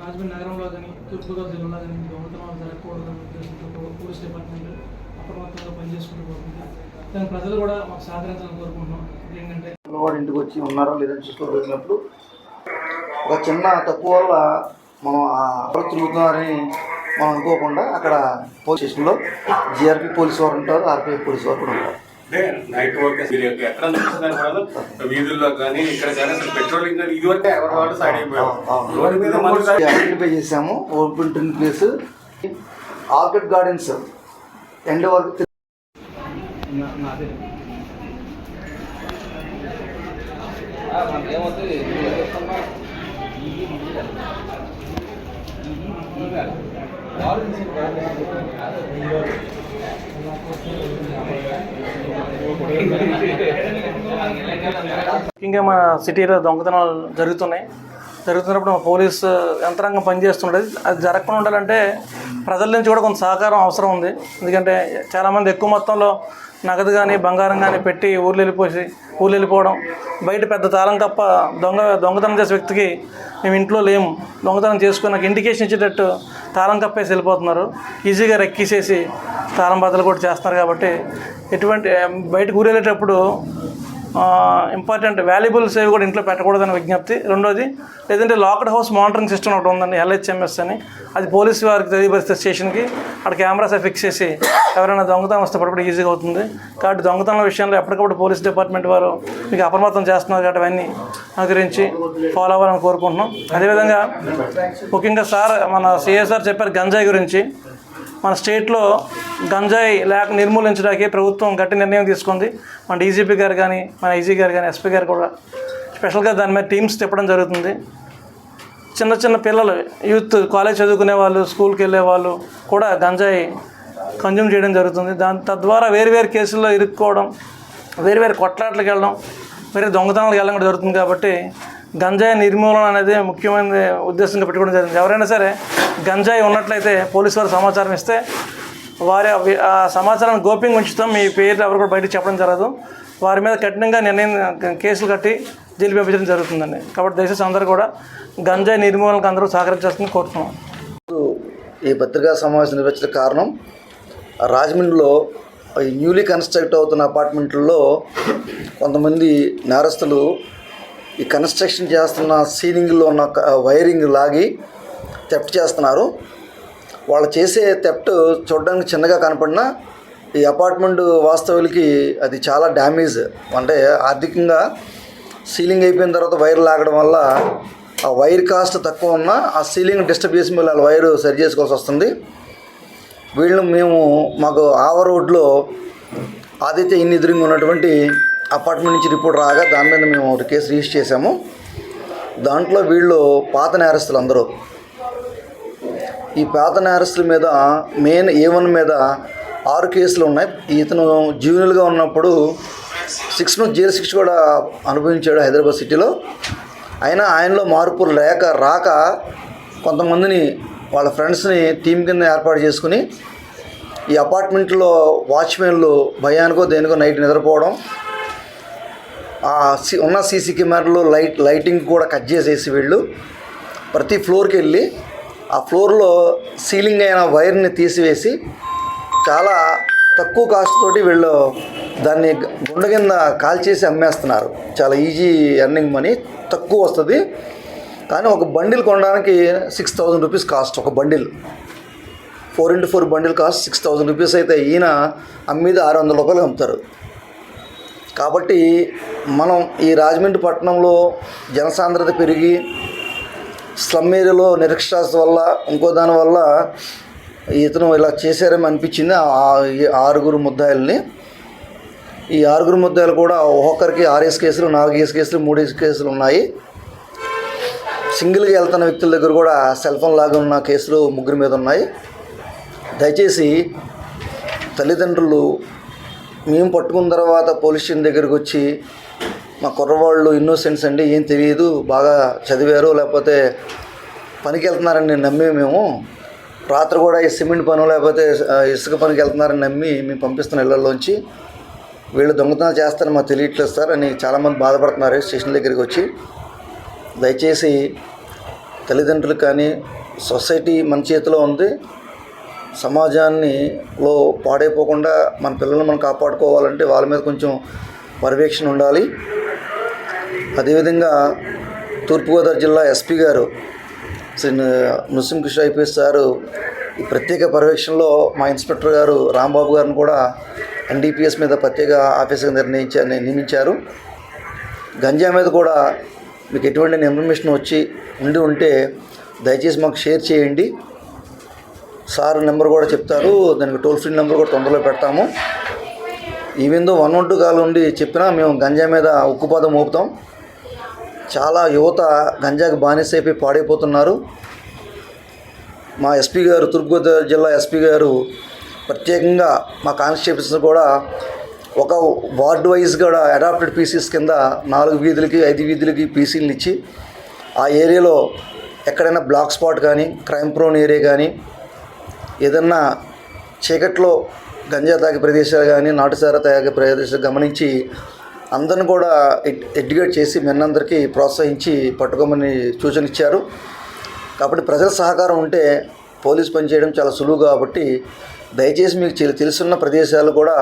రాజమండ్రి నగరంలో కానీ తూర్పుగోదావరి జిల్లాలో కానీ దొంగతనాలు జరగకూడదనే ఉద్దేశంతో పోలీస్ డిపార్ట్మెంట్ అప్రమత్తంగా పనిచేసుకుంటూ పోతుంది. దాని ప్రజలు కూడా మాకు సహకరించాలని కోరుకుంటున్నాం. ఏంటంటే వాడు ఇంటికి వచ్చి ఉన్నారా లేదని చూసుకొని వెళ్ళినప్పుడు ఒక చిన్న తప్పు వల్ల మనం తిరుగుతున్నారని మనం అనుకోకుండా అక్కడ పోలీస్ స్టేషన్లో జిఆర్పి పోలీసు వారు ఉంటారు, ఆర్పిఐ పోలీసు వారు కూడా ఉంటారు. నైట్ వర్క్ ఎక్కడ చూస్తున్నారు వీధుల్లో కానీ ఇక్కడ కానీ అసలు పెట్రోలింగ్ ఇదివరకే ఎవరి సైడ్ ఐడెంటిఫై చేసాము. Open drink place orchid gardens end వరకు ముఖ్యంగా మన సిటీలో దొంగతనాలు జరుగుతున్నప్పుడు మా పోలీసు యంత్రాంగం పనిచేస్తుండేది. అది జరగకుండా ఉండాలంటే ప్రజల నుంచి కూడా కొంత సహకారం అవసరం ఉంది. ఎందుకంటే చాలామంది ఎక్కువ మొత్తంలో నగదు కానీ బంగారం కానీ పెట్టి ఊర్లు వెళ్ళిపోవడం, బయట పెద్ద తాళం తప్ప దొంగతనం చేసే వ్యక్తికి మేము ఇంట్లో లేము, దొంగతనం చేసుకుని నాకు ఇండికేషన్ ఇచ్చేటట్టు తాళం కప్పేసి వెళ్ళిపోతున్నారు. ఈజీగా రెక్కిసేసి తాళం బద్దలు కూడా చేస్తున్నారు. కాబట్టి ఎటువంటి బయటకు ఊరెళ్ళేటప్పుడు ఇంపార్టెంట్ వాల్యుబుల్స్ ఏవి కూడా ఇంట్లో పెట్టకూడదని విజ్ఞప్తి. రెండోది, లేదంటే లాక్డ్ హౌస్ మానిటరింగ్ సిస్టమ్ ఒకటి ఉందండి, LHMS అని. అది పోలీసు వారికి తెలియపరిస్తే స్టేషన్కి అక్కడ కెమెరాస్ ఫిక్స్ చేసి ఎవరైనా దొంగతనం వస్తే పడపడి ఈజీగా అవుతుంది. కాబట్టి దొంగతనం విషయంలో ఎప్పటికప్పుడు పోలీస్ డిపార్ట్మెంట్ వారు మీకు అప్రమత్తం చేస్తున్నారు. కాబట్టి అవన్నీ గురించి ఫాలో అవ్వాలని కోరుకుంటున్నాం. అదేవిధంగా ముఖ్యంగా మన CSR చెప్పారు గంజాయి గురించి. మన స్టేట్లో గంజాయి నిర్మూలించడానికి ప్రభుత్వం గట్టి నిర్ణయం తీసుకుంది. మన డీజీపీ గారు కానీ, మన ఐజీ గారు కానీ, ఎస్పీ గారు కూడా స్పెషల్గా దాని మీద టీమ్స్ తిప్పడం జరుగుతుంది. చిన్న పిల్లలు, యూత్, కాలేజ్ చదువుకునే వాళ్ళు, స్కూల్కి వెళ్ళే వాళ్ళు కూడా గంజాయి కన్జ్యూమ్ చేయడం జరుగుతుంది. తద్వారా వేరు కేసుల్లో ఇరుక్కోవడం, వేరు కొట్లాట్లకు వెళ్ళడం, వేరే దొంగతనాలకు వెళ్ళడం కూడా జరుగుతుంది. కాబట్టి గంజాయి నిర్మూలన అనేది ముఖ్యమైన ఉద్దేశంగా పెట్టుకోవడం జరిగింది. ఎవరైనా సరే గంజాయి ఉన్నట్లయితే పోలీసు వారు సమాచారం ఇస్తే వారి ఆ సమాచారాన్ని గోప్యంగా ఉంచుతాం. మీ పేరు ఎవరు కూడా బయటకు చెప్పడం జరగదు. వారి మీద కఠినంగా కేసులు కట్టి జైలు పంపించడం జరుగుతుందండి. కాబట్టి దయచేసి అందరూ కూడా గంజాయి నిర్మూలనకు అందరూ సహకరించాల్సింది కోరుతున్నాం. ఈ పత్రికా సమావేశం నిర్వహించిన కారణం, రాజమండ్రిలో న్యూలీ కన్స్ట్రక్ట్ అవుతున్న అపార్ట్మెంట్లలో కొంతమంది నేరస్తులు ఈ కన్స్ట్రక్షన్ చేస్తున్న సీలింగ్లో ఉన్న వైరింగ్ లాగి థెఫ్ట్ చేస్తున్నారు. వాళ్ళు చేసే థెఫ్ట్ చూడడానికి చిన్నగా కనపడినా ఈ అపార్ట్మెంట్ వాస్తవులకి అది చాలా డ్యామేజ్. అంటే ఆర్థికంగా సీలింగ్ అయిపోయిన తర్వాత వైర్ లాగడం వల్ల ఆ వైర్ కాస్ట్ తక్కువ ఉన్నా ఆ సీలింగ్ డిస్టర్బ్ చేసి మళ్ళీ వాళ్ళ వైర్ సరి చేసుకోవాల్సి వస్తుంది. మాకు ఆవ రోడ్లో ఆదిత్య ఇన్ ఎదురుగా ఉన్నటువంటి అపార్ట్మెంట్ నుంచి రిపోర్ట్ రాగా దాని మీద మేము ఒక కేసు రిజిస్టర్ చేశాము. దాంట్లో వీళ్ళు పాత నేరస్తులు అందరూ. ఈ పాత నేరస్తుల మీద మెయిన్ A1 మీద 6 కేసులు ఉన్నాయి. ఇతను జూనియర్గా ఉన్నప్పుడు 6 months జైలు శిక్ష కూడా అనుభవించాడు హైదరాబాద్ సిటీలో. అయినా ఆయనలో మార్పులు రాక కొంతమందిని వాళ్ళ ఫ్రెండ్స్ని టీం కింద ఏర్పాటు చేసుకుని ఈ అపార్ట్మెంట్లో వాచ్మెన్లు భయానికో దేనికో నైట్ నిద్రపోవడం, ఉన్న సీసీ కెమెరాలో లైటింగ్ కూడా కట్ చేసేసి వీళ్ళు ప్రతి ఫ్లోర్కి వెళ్ళి ఆ ఫ్లోర్లో సీలింగ్ అయిన వైర్ని తీసివేసి చాలా తక్కువ కాస్ట్ తోటి వీళ్ళు దాన్ని గుండె కింద కాల్చేసి అమ్మేస్తున్నారు. చాలా ఈజీ ఎర్నింగ్ మనీ, తక్కువ వస్తుంది. కానీ ఒక బండిల్ కొనడానికి 6,000 రూపీస్ కాస్ట్. ఒక bundle 4x4 bundle cost 6,000 rupees అయితే ఈయన అమ్మీది 600 రూపాయలు అమ్ముతారు. కాబట్టి మనం ఈ రాజమండ్రి పట్టణంలో జనసాంద్రత పెరిగి స్లమ్ ఏరియాలో నిరక్షరాస్యత వల్ల ఇంకో దానివల్ల ఇతను ఇలా చేశారని అనిపించింది. ఈ 6 ముద్దాయిల్ని, ఈ 6 ముద్దాయిలు కూడా ఒక్కొక్కరికి 6 కేసులు, 4 కేసులు, 3 కేసులు ఉన్నాయి. సింగిల్గా వెళ్తున్న వ్యక్తుల దగ్గర కూడా సెల్ ఫోన్ లాగా ఉన్న కేసులు 3 మీద ఉన్నాయి. దయచేసి తల్లిదండ్రులు మేము పట్టుకున్న తర్వాత పోలీస్ స్టేషన్ దగ్గరికి వచ్చి మా కుర్రవాళ్ళు ఇన్నోసెంట్స్ అండి, ఏం తెలియదు, బాగా చదివారు, లేకపోతే పనికి వెళ్తున్నారని నమ్మి మేము రాత్రి కూడా ఈ సిమెంట్ పను లేకపోతే ఇసుక పనికి వెళ్తున్నారని నమ్మి మేము పంపిస్తున్న ఇళ్లలోంచి వీళ్ళు దొంగతనాలు చేస్తారని మాకు తెలియట్లేదు సార్ అని చాలామంది బాధపడుతున్నారు స్టేషన్ దగ్గరికి వచ్చి. దయచేసి తల్లిదండ్రులు కానీ సొసైటీ మన చేతిలో ఉంది, సమాజాన్నిలో పాడైపోకుండా మన పిల్లల్ని మనం కాపాడుకోవాలంటే వాళ్ళ మీద కొంచెం పర్యవేక్షణ ఉండాలి. అదేవిధంగా తూర్పుగోదావరి జిల్లా ఎస్పీ గారు శ్రీ నృసింహకృష్ణ ఐపీఎస్ సారు ఈ ప్రత్యేక పర్యవేక్షణలో మా ఇన్స్పెక్టర్ గారు రాంబాబు గారిని కూడా ఎన్డీపీఎస్ మీద ప్రత్యేక ఆఫీసర్గా నియమించారు. గంజా మీద కూడా మీకు ఎటువంటి ఇన్ఫర్మేషన్ ఉంటే దయచేసి మాకు షేర్ చేయండి. సార్ నెంబర్ కూడా చెప్తారు, దానికి టోల్ ఫ్రీ నెంబర్ కూడా తొందరలో పెడతాము. ఈవెందో 112 కాల్ ఉండి చెప్పినా మేము గంజా మీద ఉక్కుపాదం మోపుతాం. చాలా యువత గంజాకి బానిసైపోయి పాడైపోతున్నారు. మా ఎస్పీ గారు, తూర్పుగోదావరి జిల్లా ఎస్పీ గారు ప్రత్యేకంగా మా కానిస్టేబుల్స్ కూడా ఒక వార్డు వైజ్ కూడా అడాప్టెడ్ పీసీస్ కింద 4 వీధులకి 5 వీధులకి పీసీలు ఇచ్చి ఆ ఏరియాలో ఎక్కడైనా బ్లాక్ స్పాట్ కానీ క్రైమ్ ప్రోన్ ఏరియా కానీ ఏదన్నా చీకట్లో గంజా తాగే ప్రదేశాలు కానీ నాటుసారా తాగే ప్రదేశాలు గమనించి అందరిని కూడా ఎడ్యుకేట్ చేసి మెన్నందరికీ ప్రోత్సహించి పట్టుకోమని సూచన ఇచ్చారు. కాబట్టి ప్రజల సహకారం ఉంటే పోలీస్ పనిచేయడం చాలా సులువు. కాబట్టి దయచేసి మీకు తెలుసున్న ప్రదేశాలు కూడా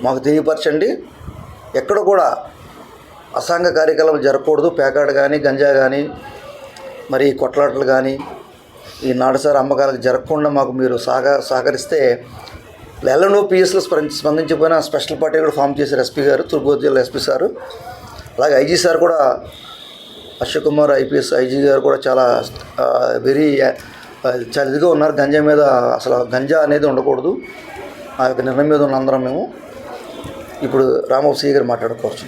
మాకు తెలియపరచండి. ఎక్కడ కూడా అసాంఘ కార్యకలాపాలు జరగకూడదు. పేకాట కానీ గంజా కానీ మరి కొట్లాటలు కానీ ఈ నాటుసారా అమ్మకాలకు జరగకుండా మాకు మీరు సహకరిస్తే ఎల్ఎన్ఓ పిఎస్లో స్పందించిపోయిన స్పెషల్ పార్టీ కూడా ఫామ్ చేశారు ఎస్పీ గారు, తూర్పుగోదావరి జిల్లా ఎస్పీ సారు. అలాగే ఐజీ సార్ కూడా అశోక్ కుమార్ ఐపీఎస్ ఐజీ గారు కూడా చాలా ఇదిగా ఉన్నారు. గంజా మీద అసలు గంజా అనేది ఉండకూడదు ఆ యొక్క నిర్ణయం మీద ఉన్న అందరం మేము. ఇప్పుడు రామబాబు సి గారు మాట్లాడుకోవచ్చు.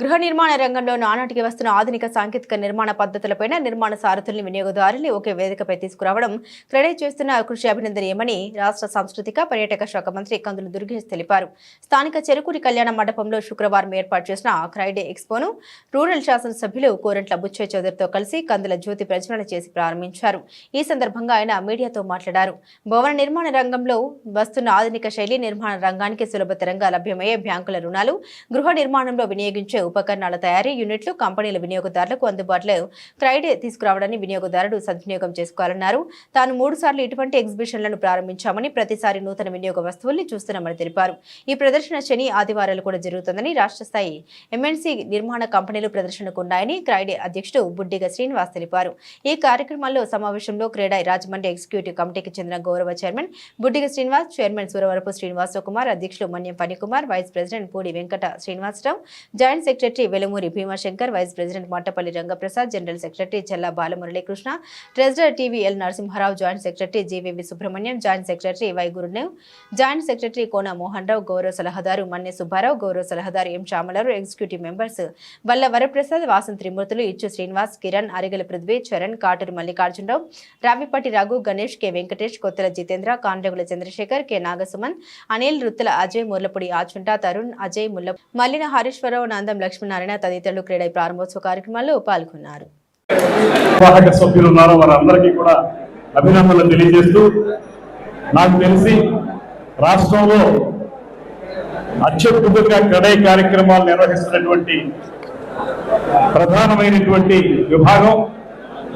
గృహ నిర్మాణ రంగంలో నానాటికి వస్తున్న ఆధునిక సాంకేతిక నిర్మాణ పద్ధతులపై నిర్మాణ సారథుల్ని వినియోగదారుల్ని ఒకే వేదికపై తీసుకురావడం క్రెడిట్ చేస్తున్న కృషి అభినందనీయమని రాష్ట్ర సాంస్కృతిక పర్యాటక శాఖ మంత్రి కందుల దుర్గేష్ తెలిపారు. స్థానిక చెరుకూరి కళ్యాణ మండపంలో శుక్రవారం ఏర్పాటు చేసిన క్రైడే ఎక్స్పోను రూరల్ శాసనసభ్యులు కోరంట్ల బుచ్చయ్య చౌదరితో కలిసి కందుల జ్యోతి ప్రజ్వలన చేసి ప్రారంభించారు. ఈ సందర్భంగా ఆయన మీడియాతో మాట్లాడారు. భవన నిర్మాణ రంగంలో వస్తున్న ఆధునిక శైలి నిర్మాణ రంగానికి సులభతరంగా లభ్యమయ్యే బ్యాంకుల రుణాలు, గృహ నిర్మాణంలో వినియోగించే ఉపకరణాల తయారీ యూనిట్లు కంపెనీల వినియోగదారులకు అందుబాటులో క్రైడే తీసుకురావడాన్ని వినియోగదారుడు సద్వినియోగం చేసుకోవాలన్నారు. తాను 3 సార్లు ఇటువంటి ఎగ్జిబిషన్లను ప్రారంభించామని, ప్రతిసారి నూతన వినియోగ వస్తువుల్ని చూస్తున్నామని తెలిపారు. ఈ ప్రదర్శన శని, ఆదివారాలు కూడా జరుగుతుందని, రాష్ట్ర స్థాయి ఎంఎన్సీ నిర్మాణ కంపెనీలు ప్రదర్శనకు ఉన్నాయని క్రైడే అధ్యక్షుడు బుడ్డిగ శ్రీనివాస్ తెలిపారు. ఈ కార్యక్రమంలో సమావేశంలో క్రీడా రాజమండ్రి ఎగ్జిక్యూటివ్ కమిటీకి చెందిన గౌరవ చైర్మన్ బుడ్డిగ శ్రీనివాస్, చైర్మన్ సూరవరపు శ్రీనివాసరావు కుమార్, అధ్యక్షులు Manyam Phanikumar, vice president Pudi Venkata Srinivasarao, joint secretary Velamuri Bhimashankar, vice president Mattapalli Rangaprasad, general secretary Chella Balamuralikrishna, treasurer TVL Narasimharao, joint secretary GVV Subrahmanyam, joint secretary Y Gurudev, joint secretary Kona Mohan Rao, గౌరవ సలహాదారు మన్నె సుబ్బారావు, గౌరవ సలహాదారు ఎం శ్యామలారు, ఎగ్జిక్యూటివ్ మెంబర్స్ బల్ల వరప్రసాద్, వాసన్ త్రిమూర్తులు, ఇచ్చు శ్రీనివాస్, కిరణ్, అరిగల పృథ్వీ, చరణ్, కాటూరు మల్లికార్జునరావు, రావిపట్టి రఘు, గణేష్, కె వెంకటేష్, కొత్తల జితేంద్ర, కాండ్రగుల చంద్రశేఖర్, కె నాగసుమన్, అనిల్, రుత్తుల అజయ్, ముర్లపూడి ఆచుంట, తరుణ్, అజయ్, మల్లిన హరీశ్వరరావు, నందం లక్ష్మీనారాయణ తదితరులు క్రీడా ప్రారంభోత్సవ కార్యక్రమాల్లో పాల్గొన్నారు. సభ్యులు ఉన్నారు, వారందరికీ కూడా అభినందనలు తెలియజేస్తూ, నాకు తెలిసి రాష్ట్రంలో అత్యద్భుతంగా క్రీడా కార్యక్రమాలు నిర్వహిస్తున్నటువంటి ప్రధానమైనటువంటి విభాగం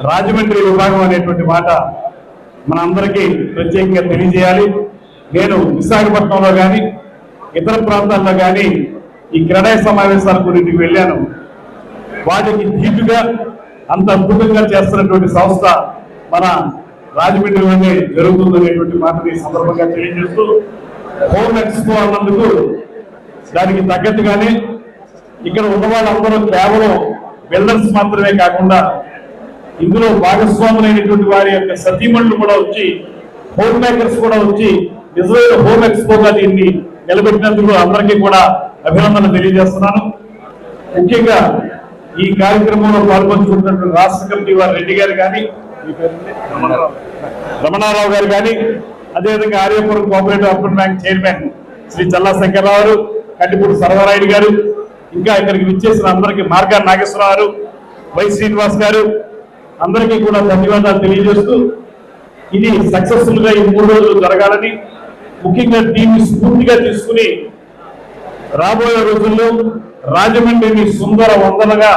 రాజమండ్రి విభాగం అనేటువంటి మాట మనందరికీ ప్రత్యేకంగా తెలియజేయాలి. నేను విశాఖపట్నంలో కానీ ఇతర ప్రాంతాల్లో కానీ ఈ క్రీడా సమావేశాల గురించి వెళ్ళాను. వాటికి ధీటుగా అంత అద్భుతంగా చేస్తున్నటువంటి సంస్థ మన రాజమండ్రిలోనే జరుగుతుందనేటువంటి మాటని సందర్భంగా తెలియజేస్తూ, హోమ్ ఎక్స్పో అన్నందుకు దానికి తగ్గట్టుగానే ఇక్కడ ఉన్న వాళ్ళందరూ కేవలం బిల్డర్స్ మాత్రమే కాకుండా ఇందులో భాగస్వాములైనటువంటి వారి యొక్క సతీమణులు కూడా వచ్చి, హోమ్ మేకర్స్ కూడా వచ్చి నిజమైన హోమ్ ఎక్స్పోగా దీన్ని నిలబెట్టినందుకు అందరికీ కూడా అభినందనలు తెలియజేస్తున్నాను. ముఖ్యంగా ఈ కార్యక్రమంలో పాల్పంచుకుంటున్న రాష్ట్ర కమిటీ వారు రెడ్డి గారు కానీ, రమణారావు గారు కానీ, అదేవిధంగా Aryapuram cooperative urban bank chairman Shri Challa Shankarrao garu, Kattipudi Sarvarayudu గారు, ఇంకా ఇక్కడికి విచ్చేసిన అందరికీ మార్గా నాగేశ్వరరావు గారు, వై శ్రీనివాస్ గారు, అందరికీ కూడా ధన్యవాదాలు తెలియజేస్తూ ఇది సక్సెస్ఫుల్ గా ఈ 3 రోజులు జరగాలని, ముఖ్యంగా దీన్ని స్ఫూర్తిగా తీసుకుని రాబోయే రోజుల్లో రాజమండ్రిని సుందర వందనగా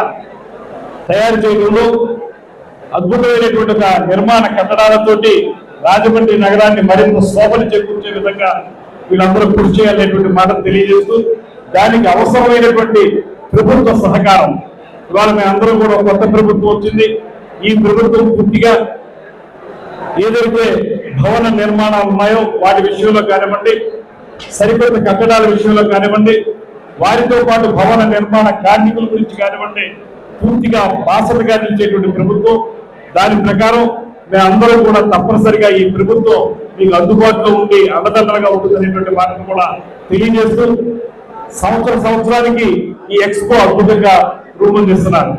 తయారు చేయడంలో అద్భుతమైనటువంటి ఒక నిర్మాణ కట్టడాలతోటి రాజమండ్రి నగరాన్ని మరింత శోభను చేకూర్చే విధంగా వీళ్ళందరూ కృషి చేయాలనేటువంటి మాటను తెలియజేస్తూ, దానికి అవసరమైనటువంటి ప్రభుత్వ సహకారం ఇవాళ మేమందరం కూడా కొత్త ప్రభుత్వం వచ్చింది. ఈ ప్రభుత్వం పూర్తిగా ఏదైతే భవన నిర్మాణాలు ఉన్నాయో వాటి విషయంలో కానివ్వండి, సరికొత్త కట్టడాల విషయంలో కానివ్వండి, వారితో పాటు భవన నిర్మాణ కార్మికుల గురించి కానివ్వండి, పూర్తిగా బాసటగా నిలిచేటువంటి ప్రభుత్వం. దాని ప్రకారం మేమందరం కూడా తప్పనిసరిగా ఈ ప్రభుత్వం మీకు అందుబాటులో ఉండి అండదండలుగా ఉంటుందనేటువంటి మాటను కూడా తెలియజేస్తూ, సంవత్సరానికి ఈ ఎక్స్పో అద్భుతంగా రూపొందిస్తున్నారు.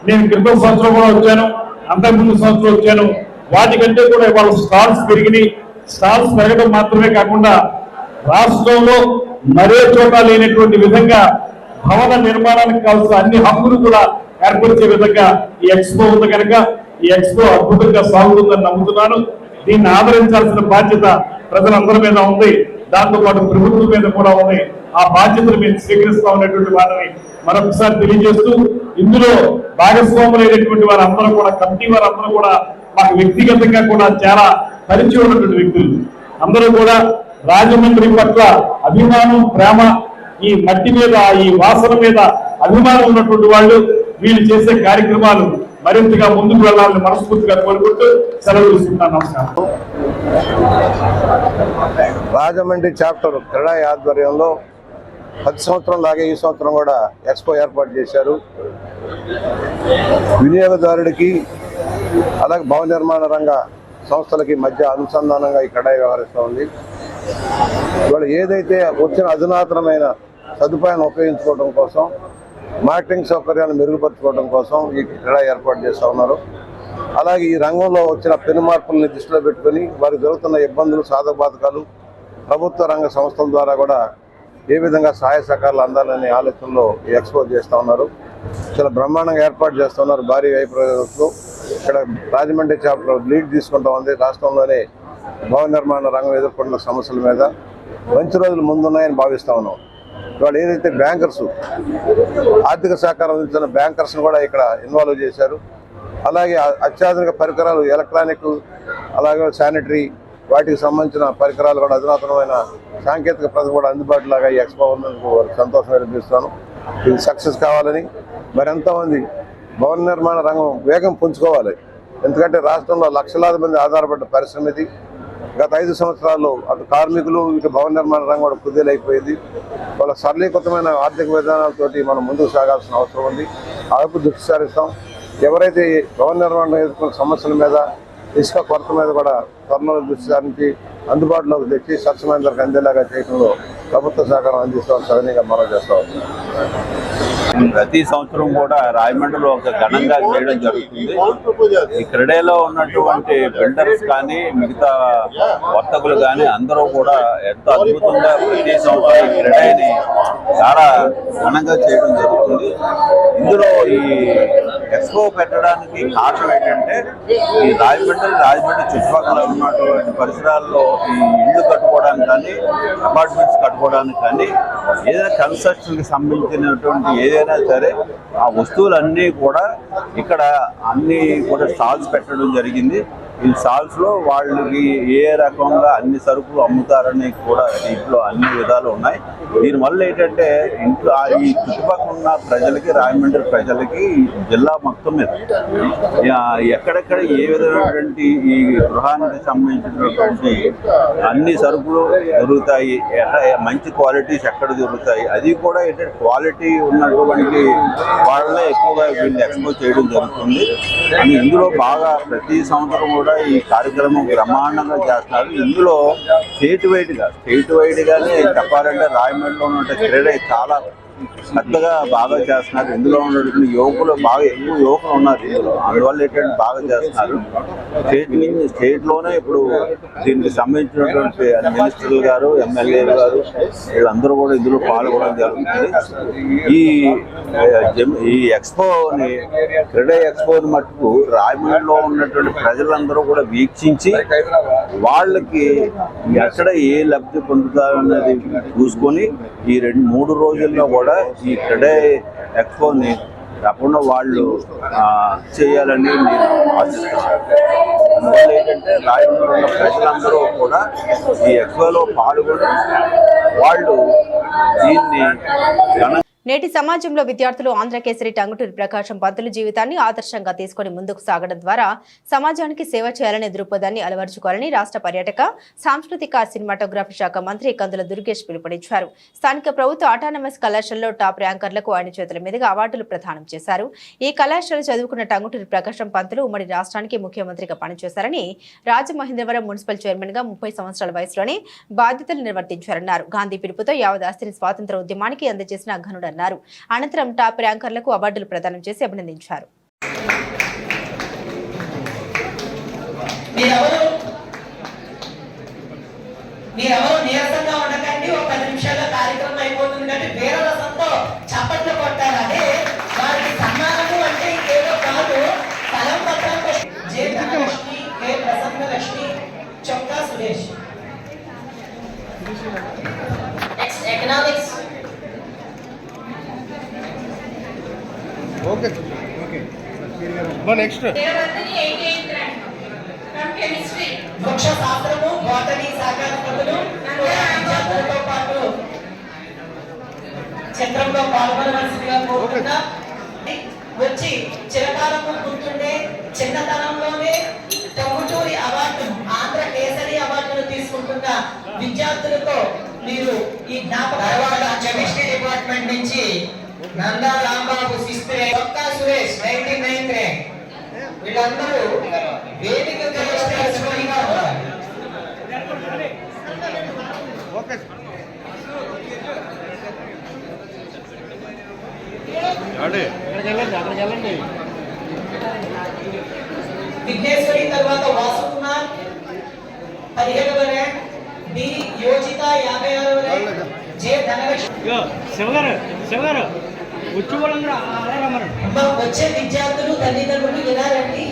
నేను క్రితం సంవత్సరం కూడా వచ్చాను, అంతకుముందు సంవత్సరం వచ్చాను. వాటికంటే కూడా ఇవాళ స్టాల్స్ పెరిగినాయి. స్టాల్స్ పెరగడం మాత్రమే కాకుండా రాష్ట్రంలో మరే చోట లేనటువంటి విధంగా భవన నిర్మాణానికి కావాల్సిన అన్ని హక్కులు కూడా ఏర్పరిచే విధంగా ఈ ఎక్స్పో ఉంది కనుక ఈ ఎక్స్పో అద్భుతంగా సాగుతుందని నమ్ముతున్నాను. దీన్ని ఆదరించాల్సిన బాధ్యత ప్రజలందరి మీద ఉంది, దాంతో పాటు ప్రభుత్వం మీద కూడా ఉంది. ఆ బాధ్యతను మేము స్వీకరిస్తా ఉన్నటువంటి వారిని మరొకసారి తెలియజేస్తూ, ఇందులో భాగస్వాములైనటువంటి వారందరూ కూడా, కమిటీ వారందరూ కూడా మాకు వ్యక్తిగతంగా కూడా చాలా పరిచయం ఉన్నటువంటి వ్యక్తులు. అందరూ కూడా రాజమండ్రి పట్ల అభిమానం, ప్రేమ, ఈ మట్టి మీద, ఈ వాసన మీద అభిమానం ఉన్నటువంటి వాళ్ళు. వీళ్ళు చేసే కార్యక్రమాలు మరింతగా ముందుకు వెళ్లాలని మనస్ఫూర్తిగా కోరుకుంటూ సెలవు తీసుకుంటాను. నమస్కారం. రాజమండ్రి చాప్టర్ క్రీడా ఆధ్వర్యంలో 10 సంవత్సరం లాగే ఈ సంవత్సరం కూడా ఎక్స్పో ఏర్పాటు చేశారు. వినియోగదారుడికి అలాగే భవన నిర్మాణ రంగ సంస్థలకి మధ్య అనుసంధానంగా ఈ క్రీడా వ్యవహరిస్తూ ఉంది. ఇవాళ ఏదైతే వచ్చిన అధునాతనమైన సదుపాయాన్ని ఉపయోగించుకోవడం కోసం, మార్కెటింగ్ సౌకర్యాలను మెరుగుపరచుకోవడం కోసం ఈ క్రీడా ఏర్పాటు చేస్తూ ఉన్నారు. అలాగే ఈ రంగంలో వచ్చిన పెను మార్పుల్ని దృష్టిలో పెట్టుకుని వారికి జరుగుతున్న ఇబ్బందులు, సాధకబాధకాలు ప్రభుత్వ రంగ సంస్థల ద్వారా కూడా ఏ విధంగా సహాయ సహకారాలు అందాలనే ఆలోచనలో ఈ ఎక్స్పో చేస్తూ ఉన్నారు. చాలా బ్రహ్మాండంగా ఏర్పాటు చేస్తూ ఉన్నారు. భారీ వ్యయ ప్రయోజనంతో ఇక్కడ రాజమండ్రి చాప్టర్ లీడ్ తీసుకుంటూ ఉంది. రాష్ట్రంలోనే భవన నిర్మాణ రంగం ఎదుర్కొంటున్న సమస్యల మీద మంచి రోజులు ముందున్నాయని భావిస్తూ ఉన్నాం. ఇవాళ ఏదైతే బ్యాంకర్స్ ఆర్థిక సహకారం అందించిన బ్యాంకర్స్ని కూడా ఇక్కడ ఇన్వాల్వ్ చేశారు. అలాగే అత్యాధునిక పరికరాలు, ఎలక్ట్రానిక్, అలాగే శానిటరీ, వాటికి సంబంధించిన పరికరాలు కూడా అధునాతనమైన సాంకేతిక ప్రతి కూడా అందుబాటులాగా ఈ ఎక్స్పో ఉన్నందుకు సంతోషం వ్యక్తపరుస్తాను. ఇది సక్సెస్ కావాలని, మరి ఎంతోమంది భవన నిర్మాణ రంగం వేగం పుంజుకోవాలి. ఎందుకంటే రాష్ట్రంలో లక్షలాది మంది ఆధారపడ్డ పరిశ్రమ ఇది. గత 5 సంవత్సరాల్లో అటు కార్మికులు, ఇటు భవన నిర్మాణ రంగం కూడా కుదేలైపోయింది. వాళ్ళ సరళీకృతమైన ఆర్థిక విధానాలతోటి మనం ముందుకు సాగాల్సిన అవసరం ఉంది. ఆ వైపు దృష్టి సారిస్తాం. ఎవరైతే భవన నిర్మాణం ఎదుర్కొన్న సమస్యల మీద, ఇసుక కొరత మీద కూడా త్వరలో దృష్టి సారించి అందుబాటులోకి తెచ్చి స్వచ్ఛమైన ధరకు అందేలాగా చేయడంలో ప్రభుత్వ సహకారం అందిస్తామని సవినీయంగా మనం చేస్తా ఉన్నాం. ప్రతి సంవత్సరం కూడా రాజమండ్రిలో ఒక ఘనంగా చేయడం జరుగుతుంది. ఈ క్రీడలో ఉన్నటువంటి బిల్డర్స్ కానీ, మిగతా వర్తకులు కానీ అందరూ కూడా ఎంతో అద్భుతంగా ప్రతి సంవత్సరం ఈ క్రీడని చాలా ఘనంగా చేయడం జరుగుతుంది. ఇందులో ఈ ఎక్స్పో పెట్టడానికి కారణం ఏంటంటే, ఈ రాజమండ్రి చుట్టుపక్కల ఉన్నటువంటి పరిసరాల్లో ఈ ఇళ్ళు కట్టుకోవడానికి కానీ, అపార్ట్మెంట్స్ కట్టుకోవడానికి కానీ, ఏదైనా కన్స్ట్రక్షన్కి సంబంధించినటువంటి ఏదైనా సరే ఆ వస్తువులన్నీ కూడా ఇక్కడ అన్నీ కూడా స్టాల్స్ పెట్టడం జరిగింది. ఈ స్టాల్స్లో వాళ్ళకి ఏ రకంగా అన్ని సరుకులు అమ్ముతారని కూడా దీంట్లో అన్ని విధాలు ఉన్నాయి. దీనివల్ల ఏంటంటే ఇంట్లో ఈ చుట్టుపక్కల ఉన్న ప్రజలకి, రాజమండ్రి ప్రజలకి, జిల్లా మొత్తం మీద ఎక్కడెక్కడ ఏ విధమైనటువంటి ఈ గృహానికి సంబంధించినటువంటి అన్ని సరుకులు దొరుకుతాయి, మంచి క్వాలిటీస్ ఎక్కడ దొరుకుతాయి, అది కూడా ఏంటంటే క్వాలిటీ ఉన్నటువంటి వాళ్ళే ఎక్కువగా వీళ్ళు ఎక్స్పోజ్ చేయడం జరుగుతుంది. ఇందులో బాగా ప్రతి సంవత్సరం కూడా ఈ కార్యక్రమం బ్రహ్మాండంగా చేస్తున్నారు. ఇందులో స్టేట్ వైడ్గానే చెప్పాలంటే రాజమండ్రిలో ఉన్న క్రీడ చాలా పెద్దగా బాగా చేస్తున్నారు. ఇందులో ఉన్నటువంటి యువకులు బాగా ఎక్కువ యువకులు ఉన్నారు ఇందులో, అందువల్ల ఏంటంటే బాగా చేస్తున్నారు. స్టేట్లోనే ఇప్పుడు దీనికి సంబంధించినటువంటి మినిస్టర్లు గారు, ఎమ్మెల్యేలు గారు వీళ్ళందరూ కూడా ఇందులో పాల్గొనడం జరుగుతుంది. ఈ ఎక్స్పోని, క్రీడా ఎక్స్పోని మట్టుకు రాజమండ్రిలో ఉన్నటువంటి ప్రజలందరూ కూడా వీక్షించి వాళ్ళకి ఎక్కడ ఏ లబ్ధి పొందుతారన్నది చూసుకొని ఈ 2-3 రోజుల్లో కూడా ఈ క్రీడా ఎక్స్పోని తప్పకుండా వాళ్ళు చేయాలని నేను ఆశిస్తున్నాను. అందువల్ల ఏంటంటే రాజమండ్రిలో ఉన్న ప్రజలందరూ కూడా ఈ ఎక్స్పోలో పాల్గొని వాళ్ళు దీన్ని నేటి సమాజంలో విద్యార్థులు ఆంధ్రకేసరి టంగుటూరి ప్రకాశం పంతులు జీవితాన్ని ఆదర్శంగా తీసుకుని ముందుకు సాగడం ద్వారా సమాజానికి సేవ చేయాలనే దృక్పథాన్ని అలవర్చుకోవాలని రాష్ట్ర పర్యాటక, సాంస్కృతిక, సినిమాటోగ్రఫీ శాఖ మంత్రి కందుల దుర్గేష్ పిలుపునిచ్చారు. స్థానిక ప్రభుత్వ ఆటానమస్ కళాశాలలో టాప్ ర్యాంకర్లకు ఆయన చేతుల మీదుగా అవార్డులు ప్రదానం చేశారు. ఈ కళాశాల చదువుకున్న టంగుటూరి ప్రకాశం పంతులు ఉమ్మడి రాష్ట్రానికి ముఖ్యమంత్రిగా పనిచేశారని, రాజమహేంద్రవరం మున్సిపల్ చైర్మన్ గా 30 సంవత్సరాల వయసులోనే బాధ్యతలు నిర్వర్తించారన్నారు. గాంధీ పిలుపుతో యావత్ ఆస్తిని స్వాతంత్ర ఉద్యమానికి అందజేసిన ఘనుడు అన్నారు. అనంతరం టాప్ ర్యాంకర్లకు అవార్డులు ప్రదానం చేసి అభినందించారు. మీరెవరు నీరసంగా ఉండకండి, ఒక 10 నిమిషాల్లో కార్యక్రమం అయిపోతుంది కానీ వేరే రసంతో చప్పట్లు కొట్టాలని వారికి సన్మానము అంటే ఇంకేదో కాదు. స్థలం పత్రం జే ధనలక్ష్మి, కే ప్రసన్నలక్ష్మి, చొక్కా సురేష్. Economics okay. నెక్స్ట్ వృక్ష శాస్త్రము, బోటనీ శాఖల పనులు విద్యార్థులతో పాటు చిత్రంలో పాల్గొనవలసిందిగా కోరుతున్నా. వచ్చి చిరకాలము గుర్తుండే చిన్నతనంలోనే టంగుటూరి అవార్డు, ఆంధ్ర కేసరి అవార్డును తీసుకుంటున్న విద్యార్థులతో మీరు ఈ జ్ఞాపక కెమిస్ట్రీ డిపార్ట్మెంట్ నుంచి నందా రాంబాబు 6th ర్యాంక్, చొక్కా సురేష్ 99th ర్యాంక్. వీళ్ళందరూ వేదిక కెమిస్ట్రీ ఎక్స్పర్ట్గా ఉన్నారు. విఘ్నేశ్వరి తర్వాత Vasukumar 17వ rank, B Yojitha 56వ rank, జే ధనలక్ష్మి. వచ్చే విద్యార్థులు, తల్లిదండ్రులు వినారండి.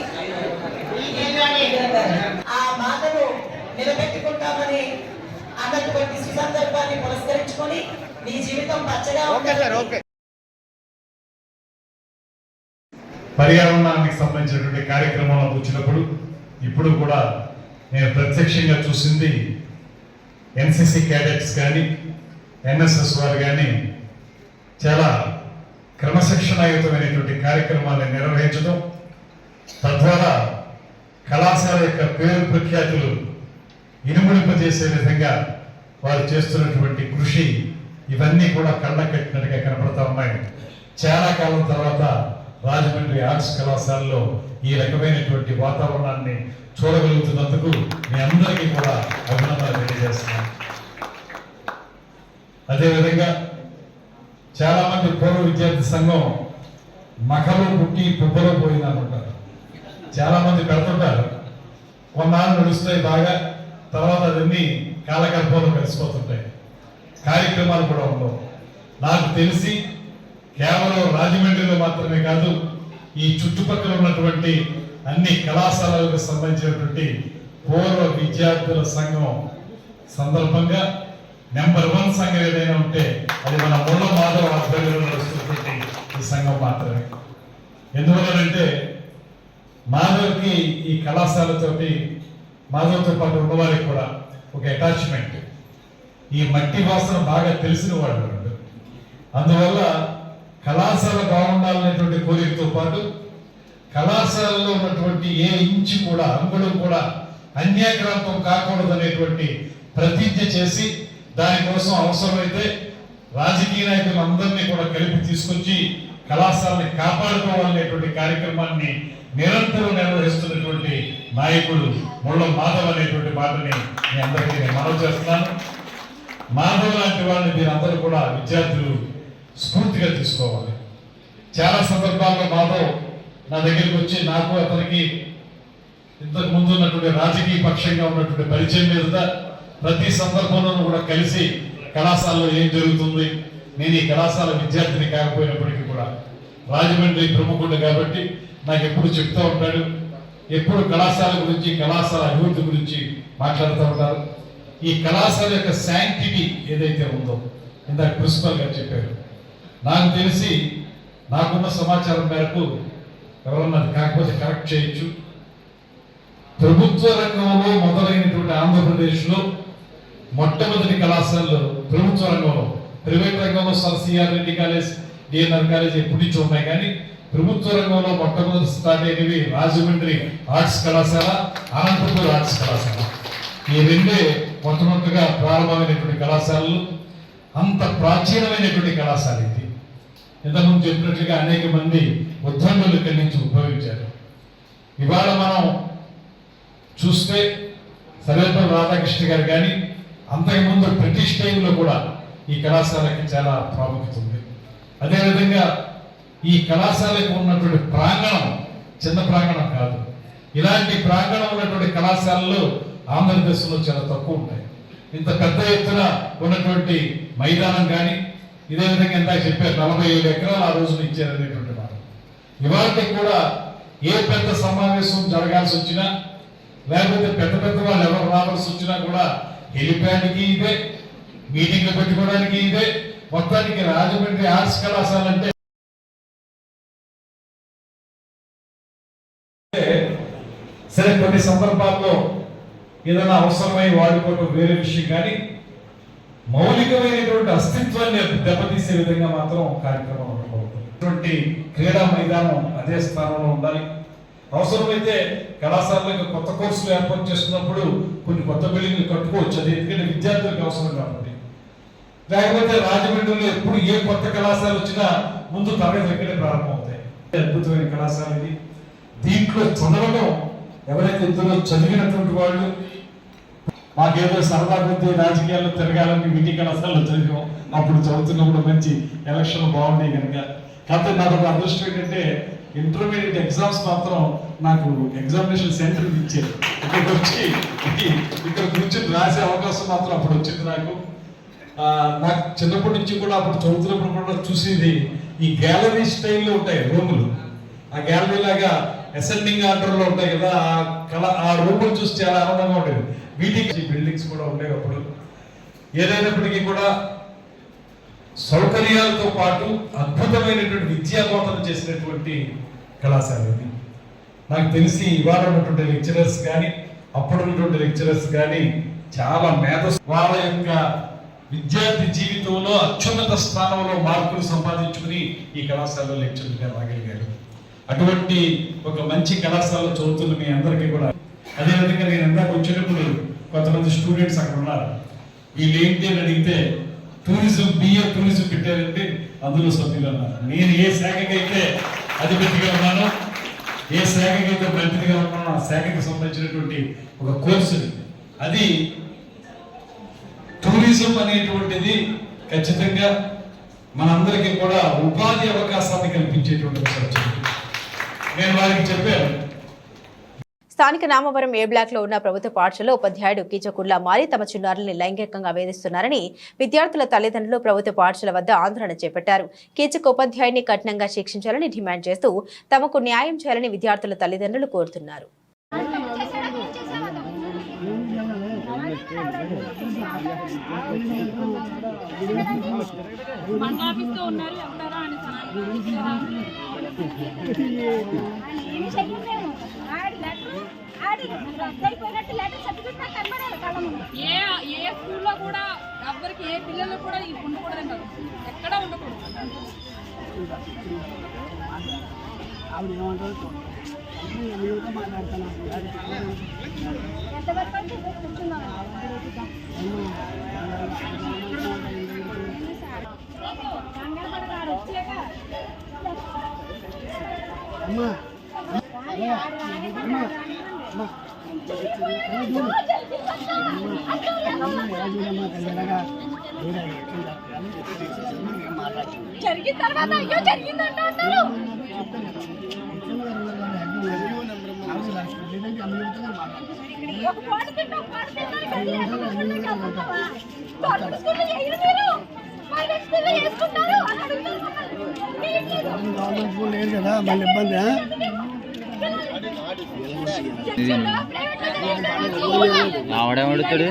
ఆ మాటను నిలబెట్టుకుంటామని అన్నటువంటి సుసందర్భాన్ని పురస్కరించుకొని మీ జీవితం పచ్చగా ఉంటుంది. పర్యావరణానికి సంబంధించినటువంటి కార్యక్రమంలో వచ్చినప్పుడు ఇప్పుడు కూడా నేను ప్రత్యక్షంగా చూసింది ఎన్సిసి క్యాడెట్స్ కానీ, ఎన్ఎస్ఎస్ వారు కానీ చాలా క్రమశిక్షణాయుతమైనటువంటి కార్యక్రమాలను నిర్వహించడం, తద్వారా కళాశాల యొక్క పేరు ప్రఖ్యాతులు ఇనుముడింపజేసే విధంగా వారు చేస్తున్నటువంటి కృషి, ఇవన్నీ కూడా కళ్ళ కట్టినట్టుగా కనపడతా ఉన్నాయి. చాలా కాలం తర్వాత రాజమండ్రి ఆర్ట్స్ కళాశాలలో ఈ రకమైనటువంటి వాతావరణాన్ని చూడగలుగుతున్నందుకు మీ అందరికీ కూడా అభినందనలు తెలియజేస్తున్నాను. అదేవిధంగా చాలా మంది పూర్వ విద్యార్థి సంఘం మఖలో పుట్టి పుబ్బలో పోయిందనుకుంటారు. చాలా మంది పెడుతుంటారు, కొన్నాళ్ళు నడుస్తాయి బాగా, తర్వాత అవన్నీ కాలగర్భంలో కలిసిపోతుంటాయి, కార్యక్రమాలు కూడా ఉండవు. నాకు తెలిసి కేవలం రాజమండ్రిలో మాత్రమే కాదు, ఈ చుట్టుపక్కల ఉన్నటువంటి అన్ని కళాశాలలకు సంబంధించినటువంటి పూర్వ విద్యార్థుల సంఘం సందర్భంగా నెంబర్ 1 సంఘం ఏదైనా ఉంటే అది మన ముళ్ళ మాధవ ఆధ్వర్యంలో నడుస్తున్నటువంటి ఈ సంఘం మాత్రమే. ఎందువల్లనంటే మాధవ్కి ఈ కళాశాలతోటి మాధవ్తో పాటు ఉన్నవారికి కూడా ఒక అటాచ్మెంట్, ఈ మట్టి వాసన బాగా తెలిసిన వాళ్ళు. అందువల్ల కళాశాల బాగుండాలనేటువంటి కోరికతో పాటు కళాశాలలో ఉన్నటువంటి ఏ ఇంచు కూడా అంగుళం కూడా అన్యాక్రాంతం కాకూడదనేటువంటి ప్రతిజ్ఞ చేసి దానికోసం అవసరమైతే రాజకీయ నాయకులందరినీ కూడా కలిపి తీసుకొచ్చి కళాశాలని కాపాడుకోవాలనేటువంటి కార్యక్రమాన్ని నిరంతరం నిర్వహిస్తున్నటువంటి నాయకుడు ముళ్ళ మాధవ్ అనేటువంటి మాటని మీ అందరికీ నేను మనవి చేస్తున్నాను. మాధవ్ లాంటి వాళ్ళని మీరందరూ కూడా విద్యార్థులు స్ఫూర్తిగా తీసుకోవాలి. చాలా సందర్భాల్లో మాధవ్ నా దగ్గరికి వచ్చి నాకు అతనికి ఇంతకు ముందు ఉన్నటువంటి రాజకీయ పక్షంగా ఉన్నటువంటి పరిచయం మీద ప్రతి సందర్భంలోనూ కూడా కలిసి కళాశాలలో ఏం జరుగుతుంది, నేను ఈ కళాశాల విద్యార్థిని కాకపోయినప్పటికీ కూడా రాజమండ్రి ప్రముఖుడు కాబట్టి నాకు ఎప్పుడు చెప్తూ ఉంటాడు. ఎప్పుడు కళాశాల గురించి, కళాశాల అభివృద్ధి గురించి మాట్లాడుతూ ఉంటారు. ఈ కళాశాల యొక్క శాంక్టిటీ ఏదైతే ఉందో ఇందాక ప్రిన్సిపల్ గారు చెప్పారు. నాకు తెలిసి నాకున్న సమాచారం మేరకు ఎవరన్నా కాకపోతే కరెక్ట్ చేయొచ్చు, ప్రభుత్వ రంగంలో మొదలైనటువంటి ఆంధ్రప్రదేశ్లో మొట్టమొదటి కళాశాలలు ప్రభుత్వ రంగంలో, ప్రైవేట్ రంగంలో CR Reddy college, DNR college ఎప్పటి నుంచి ఉన్నాయి, కానీ ప్రభుత్వ రంగంలో మొట్టమొదటి స్టార్ట్ అయినవి రాజమండ్రి ఆర్ట్స్ కళాశాల, అనంతపూర్ ఆర్ట్స్ కళాశాల. ఈ రెండే మొట్టమొదటిగా ప్రారంభమైనటువంటి కళాశాలలు. అంత ప్రాచీనమైనటువంటి కళాశాల ఇది. ఇంతకుముందు చెప్పినట్లుగా అనేక మంది ఉద్యోగులు ఇక్కడి నుంచి ఉద్భవించారు. ఇవాళ మనం చూస్తే సర్వేపల్లి రాధాకృష్ణ గారు కానీ అంతకుముందు బ్రిటిష్ టైంలో కూడా ఈ కళాశాలకి చాలా ప్రాముఖ్యత ఉంది. అదేవిధంగా ఈ కళాశాలకు ఉన్నటువంటి ప్రాంగణం చిన్న ప్రాంగణం కాదు. ఇలాంటి ప్రాంగణం ఉన్నటువంటి కళాశాలలు ఆంధ్రప్రదేశ్లో చాలా తక్కువ ఉంటాయి. ఇంత పెద్ద ఎత్తున ఉన్నటువంటి మైదానం కానీ, ఇదే విధంగా ఎంత చెప్పారు 47 ఎకరాలు ఆ రోజున ఇచ్చారనేటువంటి మాట. ఇవాళకి కూడా ఏ పెద్ద సమావేశం జరగాల్సి వచ్చినా, లేకపోతే పెద్ద పెద్ద వాళ్ళు ఎవరు రావాల్సి వచ్చినా కూడా హెలిప్యాడ్కి ఇదే, మీటింగ్లు పెట్టుకోవడానికి ఇదే. మొత్తానికి రాజమండ్రి ఆర్ట్స్ కళాశాల అంటే సరే కొన్ని సందర్భాల్లో ఏదైనా అవసరమై వాడుకోవడం వేరే విషయం, కానీ మౌలికమైనటువంటి అస్తిత్వాన్ని దెబ్బతీసే విధంగా మాత్రం కార్యక్రమం ఉండకూడదు. క్రీడా మైదానం అదే స్థానంలో ఉండాలి. అవసరమైతే కళాశాలకు కొత్త కోర్సులు ఏర్పాటు చేస్తున్నప్పుడు కొన్ని కొత్త బిల్డింగ్లు కట్టుకోవచ్చు, అది ఎందుకంటే విద్యార్థులకు అవసరం కాబట్టి. లేకపోతే రాజమండ్రిలో ఎప్పుడు ఏ కొత్త కళాశాల వచ్చినా ముందు తరగతి ఎక్కడే ప్రారంభం అవుతాయి. అద్భుతమైన కళాశాల ఇది. దీంట్లో చదవడం ఎవరైతే ఇందులో చదివినటువంటి వాళ్ళు, మాకేదో సరదా కొద్ది రాజకీయాల్లో తిరగాలని వీటి కళాశాలలో చదివాం. అప్పుడు చదువుతున్నప్పుడు మంచి ఎలక్షన్లు బాగుంటాయి కనుక. కాకపోతే నాకు ఒక అదృష్టం ఏంటంటే ఇంటర్మీడియట్ ఎగ్జామ్స్ మాత్రం నాకు ఎగ్జామినేషన్ సెంటర్ ఇచ్చారు. ఇక్కడికి వచ్చి ఇక్కడ కూర్చొని రాసే అవకాశం మాత్రం అప్పుడు వచ్చింది నాకు. నాకు చిన్నప్పటి నుంచి కూడా అప్పుడు చదువుతున్నప్పుడు కూడా చూసేది ఈ గ్యాలరీ స్టైల్లో ఉంటాయి రూములు. ఆ గ్యాలరీ లాగా అసెండింగ్ ఆర్డర్లో ఉంటాయి కదా, ఆ రూములు చూసి చాలా ఆనందంగా ఉండేది. వీటికి బిల్డింగ్స్ కూడా ఉండేవి అప్పుడు. ఏదైనప్పటికీ కూడా సౌకర్యాలతో పాటు అద్భుతమైనటువంటి విద్యాబోధన చేసినటువంటి కళాశాల ఇది. నాకు తెలిసి ఇవాళ ఉన్నటువంటి లెక్చరర్స్ కానీ అప్పుడు ఉన్నటువంటి లెక్చరర్స్ కానీ చాలా వాళ్ళ యొక్క విద్యార్థి జీవితంలో అత్యున్నత స్థానంలో మార్కులు సంపాదించుకుని ఈ కళాశాలలో లెక్చరర్గా రాగలిగారు. అటువంటి ఒక మంచి కళాశాలలో చదువుతున్న మీ అందరికీ కూడా, అదేవిధంగా నేను ఇందాక వచ్చినప్పుడు కొంతమంది స్టూడెంట్స్ అక్కడ ఉన్నారు. వీళ్ళు ఏంటి అని అడిగితే టూరిజం, బిఏ టూరిజం పెట్టారంటే అందులో సభ్యులు ఉన్నారు. నేను ఏ శాఖకైతే అధిపతిగా ఉన్నానో, ఏ శాఖకైతే మంత్రిగా ఉన్నానో ఆ శాఖకి సంబంధించినటువంటి ఒక కోర్సు అది టూరిజం అనేటువంటిది ఖచ్చితంగా మనందరికీ కూడా ఉపాధి అవకాశాన్ని కల్పించేటువంటి సబ్జెక్ట్. నేను వారికి చెప్పాను. స్థానిక నామవరం ఏ బ్లాక్ లో ఉన్న ప్రభుత్వ పాఠశాలలో ఉపాధ్యాయుడు కీచకుల్లా మారి తమ చిన్నారుల్ని లైంగికంగా వేధిస్తున్నారని విద్యార్థుల తల్లిదండ్రులు ప్రభుత్వ పాఠశాల వద్ద ఆందోళన చేపట్టారు. కీచక ఉపాధ్యాయుడిని కఠినంగా శిక్షించాలని డిమాండ్ చేస్తూ తమకు న్యాయం చేయాలని విద్యార్థుల తల్లిదండ్రులు కోరుతున్నారు. ఏ స్కూల్లో కూడా ఎవరికి ఏ పిల్లలు కూడా ఉండకూడదు కదా, ఎక్కడ ఉండకూడదు. జరిగిన తర్వాత అయ్యో జరిగిందంట అంటారు. ఆవిడేమడుతాడు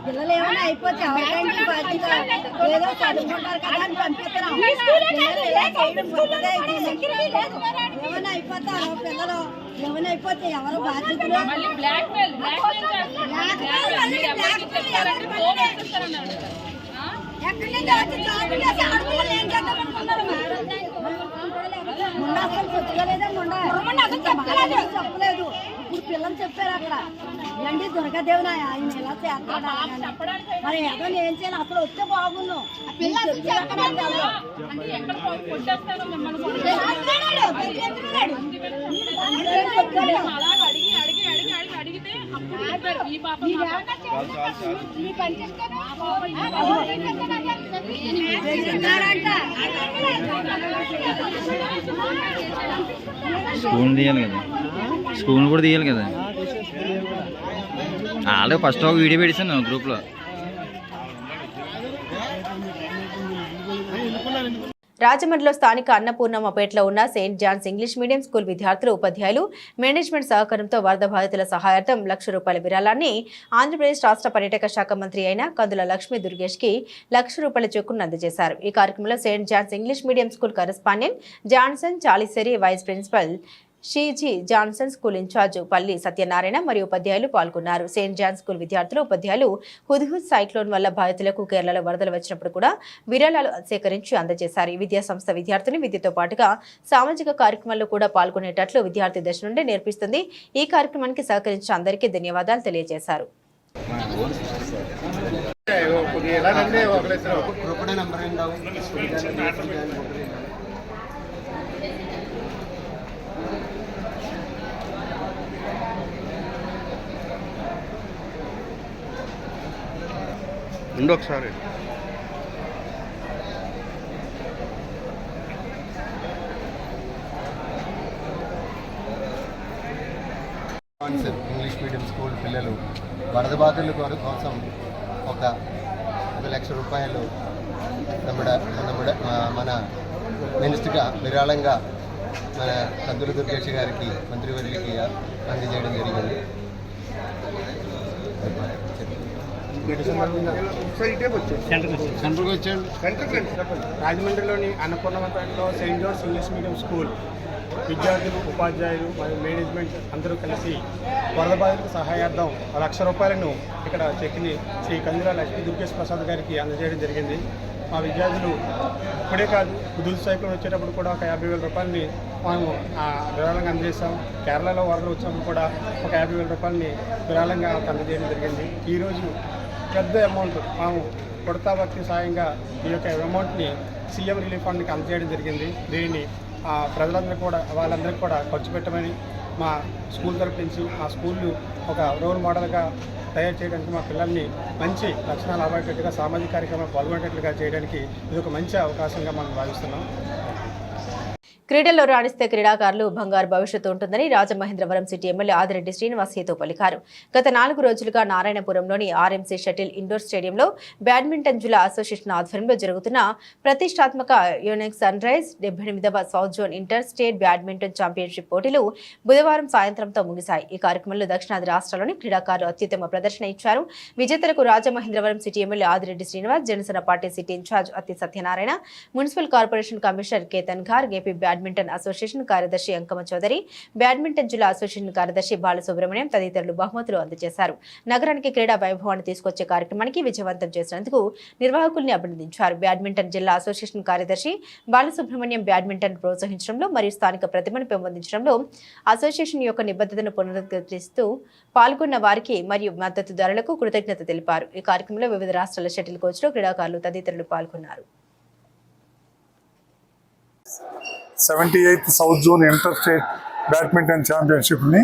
పిల్లలు ఏమైనా అయిపోతే ఎవరికైనా బాధ్యత ఏదో చదువుకుంటారు కదా అని పంపిస్తున్నాం. ఏమైనా అయిపోతారు పిల్లలు, ఏమైనా అయిపోతే ఎవరు బాధ్యతలు? ఎక్కడి నుంచి వచ్చి జాబులు చేసి ఆడపిల్లలు ఏం చేద్దాం అనుకున్నారు? మొన్న అసలు పుచ్చలేదే, మొన్న అసలు చెప్పలేదు. ఇప్పుడు పిల్లలు చెప్పారు అక్కడ ఇలాంటి దుర్గాదేవిని ఆయన ఎలా చేస్తాడా మరి ఏదో ఏం చేయాలి అసలు వస్తే బాగున్నాం. స్కూల్ తీయాలి కదా, స్కూల్ కూడా తీయాలి కదా. ఆల్రెడీ ఫస్ట్ ఒక వీడియో పెట్టాను గ్రూప్లో. రాజమండ్రిలో స్థానిక అన్నపూర్ణమ్మపేటలో ఉన్న Saint John's English medium school విద్యార్థులు, ఉపాధ్యాయులు, మేనేజ్మెంట్ సహకారంతో వరద బాధితుల సహాయార్థం ₹1,00,000 విరాళాన్ని ఆంధ్రప్రదేశ్ రాష్ట్ర పర్యాటక శాఖ మంత్రి అయిన కందుల లక్ష్మీ దుర్గేష్కి ₹1,00,000 చెక్కును అందజేశారు. ఈ కార్యక్రమంలో saint John's English medium school correspondent Johnson Chaliseri, vice principal Sheeji Johnson, school in charge Palli Satyanarayana మరియు ఉపాధ్యాయులు పాల్గొన్నారు. సెయింట్ జాన్ స్కూల్ విద్యార్థులు, ఉపాధ్యాయులు హుద్హుద్ సైక్లోన్ వల్ల బాధితులకు కేరళలో వరదలు వచ్చినప్పుడు కూడా విరాళాలు సేకరించి అందజేశారు. ఈ విద్యాసంస్థ విద్యార్థులు విద్యతో పాటుగా సామాజిక కార్యక్రమాల్లో కూడా పాల్గొనేటట్లు విద్యార్థి దశ నుండి నేర్పిస్తుంది. ఈ కార్యక్రమానికి సహకరించిన అందరికీ ధన్యవాదాలు తెలియజేశారు. ఒకసారి ఇంగ్లీష్ మీడియం స్కూల్ పిల్లలు వరద బాధితుల కోసం ఒక ₹1,00,000 మన మినిస్టర్గా విరాళంగా మన కందుల దుర్గేష్ గారికి, మంత్రివర్యులకి అందజేయడం జరిగింది. రాజమండ్రిలోని అన్నపూర్ణమ్మపేటలో saint John's English medium school విద్యార్థులు, ఉపాధ్యాయులు మరియు మేనేజ్మెంట్ అందరూ కలిసి వరద బాధితులకు సహాయార్థం ₹1,00,000 ఇక్కడ చెక్ని శ్రీ కందుల లక్ష్మీ దుర్గేష్ ప్రసాద్ గారికి అందజేయడం జరిగింది. మా విద్యార్థులు ఇప్పుడే కాదు, హుద్హుద్ సైక్లోన్ వచ్చేటప్పుడు కూడా ఒక ₹50,000 మేము విరాళంగా అందజేసాం. కేరళలో వరదలు వచ్చినప్పుడు కూడా ఒక ₹50,000 విరాళంగా అందజేయడం జరిగింది. ఈరోజు పెద్ద అమౌంట్ మేము కొడతా భక్తి సాయంగా ఈ యొక్క అమౌంట్ని సీఎం రిలీఫ్ ఫండ్కి అందజేయడం జరిగింది. దీనిని ప్రజలందరూ కూడా వాళ్ళందరికీ కూడా ఖర్చు పెట్టమని మా స్కూల్ తరపు నుంచి మా స్కూల్ను ఒక రోల్ మోడల్గా తయారు చేయడానికి, మా పిల్లల్ని మంచి లక్షణాలు అవ్వేటట్టుగా సామాజిక కార్యక్రమాలు పాల్గొనేటట్లుగా చేయడానికి ఇది ఒక మంచి అవకాశంగా మనం భావిస్తున్నాం. క్రీడల్లో రాణిస్తే క్రీడాకారులు బంగారు భవిష్యత్తు ఉంటుందని రాజమహేంద్రవరం సిటీ ఎమ్మెల్యే ఆదిరెడ్డి శ్రీనివాస్ హితో పలికారు. గత 4 రోజులుగా నారాయణపురంలోని ఆర్ఎంసీ షటిల్ ఇండోర్ స్టేడియంలో బ్యాడ్మింటన్ జిల్లా అసోసియేషన్ ఆధ్వర్యంలో జరుగుతున్న ప్రతిష్టాత్మక యూనిక్ సన్ రైజ్ 78వ south zone inter state badminton championship పోటీలు బుధవారం సాయంత్రంతో ముగిశాయి. ఈ కార్యక్రమంలో దక్షిణాది రాష్ట్రాల్లోని క్రీడాకారులు అత్యుత్తమ ప్రదర్శన ఇచ్చారు. విజేతలకు Rajamahendravaram city MLA Adireddy Srinivas, Janasena party city in charge Atti Satyanarayana, municipal corporation commissioner Ketan Ghar, AP badminton association కార్యదర్శి అంకమ్మ చౌదరి, బ్యాడ్మింటన్ జిల్లా అసోసియేషన్ కార్యదర్శి బాలసుబ్రహ్మణ్యం తదితరులు బహుమతులు అందజేశారు. నగరానికి క్రీడా వైభవాన్ని తీసుకొచ్చే కార్యక్రమానికి విజయవంతం చేసినందుకు నిర్వాహకుల్ని అభినందించారు. బ్యాడ్మింటన్ జిల్లా అసోసియేషన్ కార్యదర్శి బాలసుబ్రహ్మణ్యం బ్యాడ్మింటన్ ప్రోత్సహించడంలో మరియు స్థానిక ప్రతిభను పెంపొందించడంలో అసోసియేషన్ యొక్క నిబద్ధతను పునరుద్ధరిస్తూ పాల్గొన్న వారికి మరియు మద్దతుదారులకు కృతజ్ఞత తెలిపారు. ఈ కార్యక్రమంలో వివిధ రాష్ట్రాల షటిల్ కోచ్లు, క్రీడాకారులు తదితరులు పాల్గొన్నారు. 78th south zone inter state badminton ఛాంపియన్షిప్ని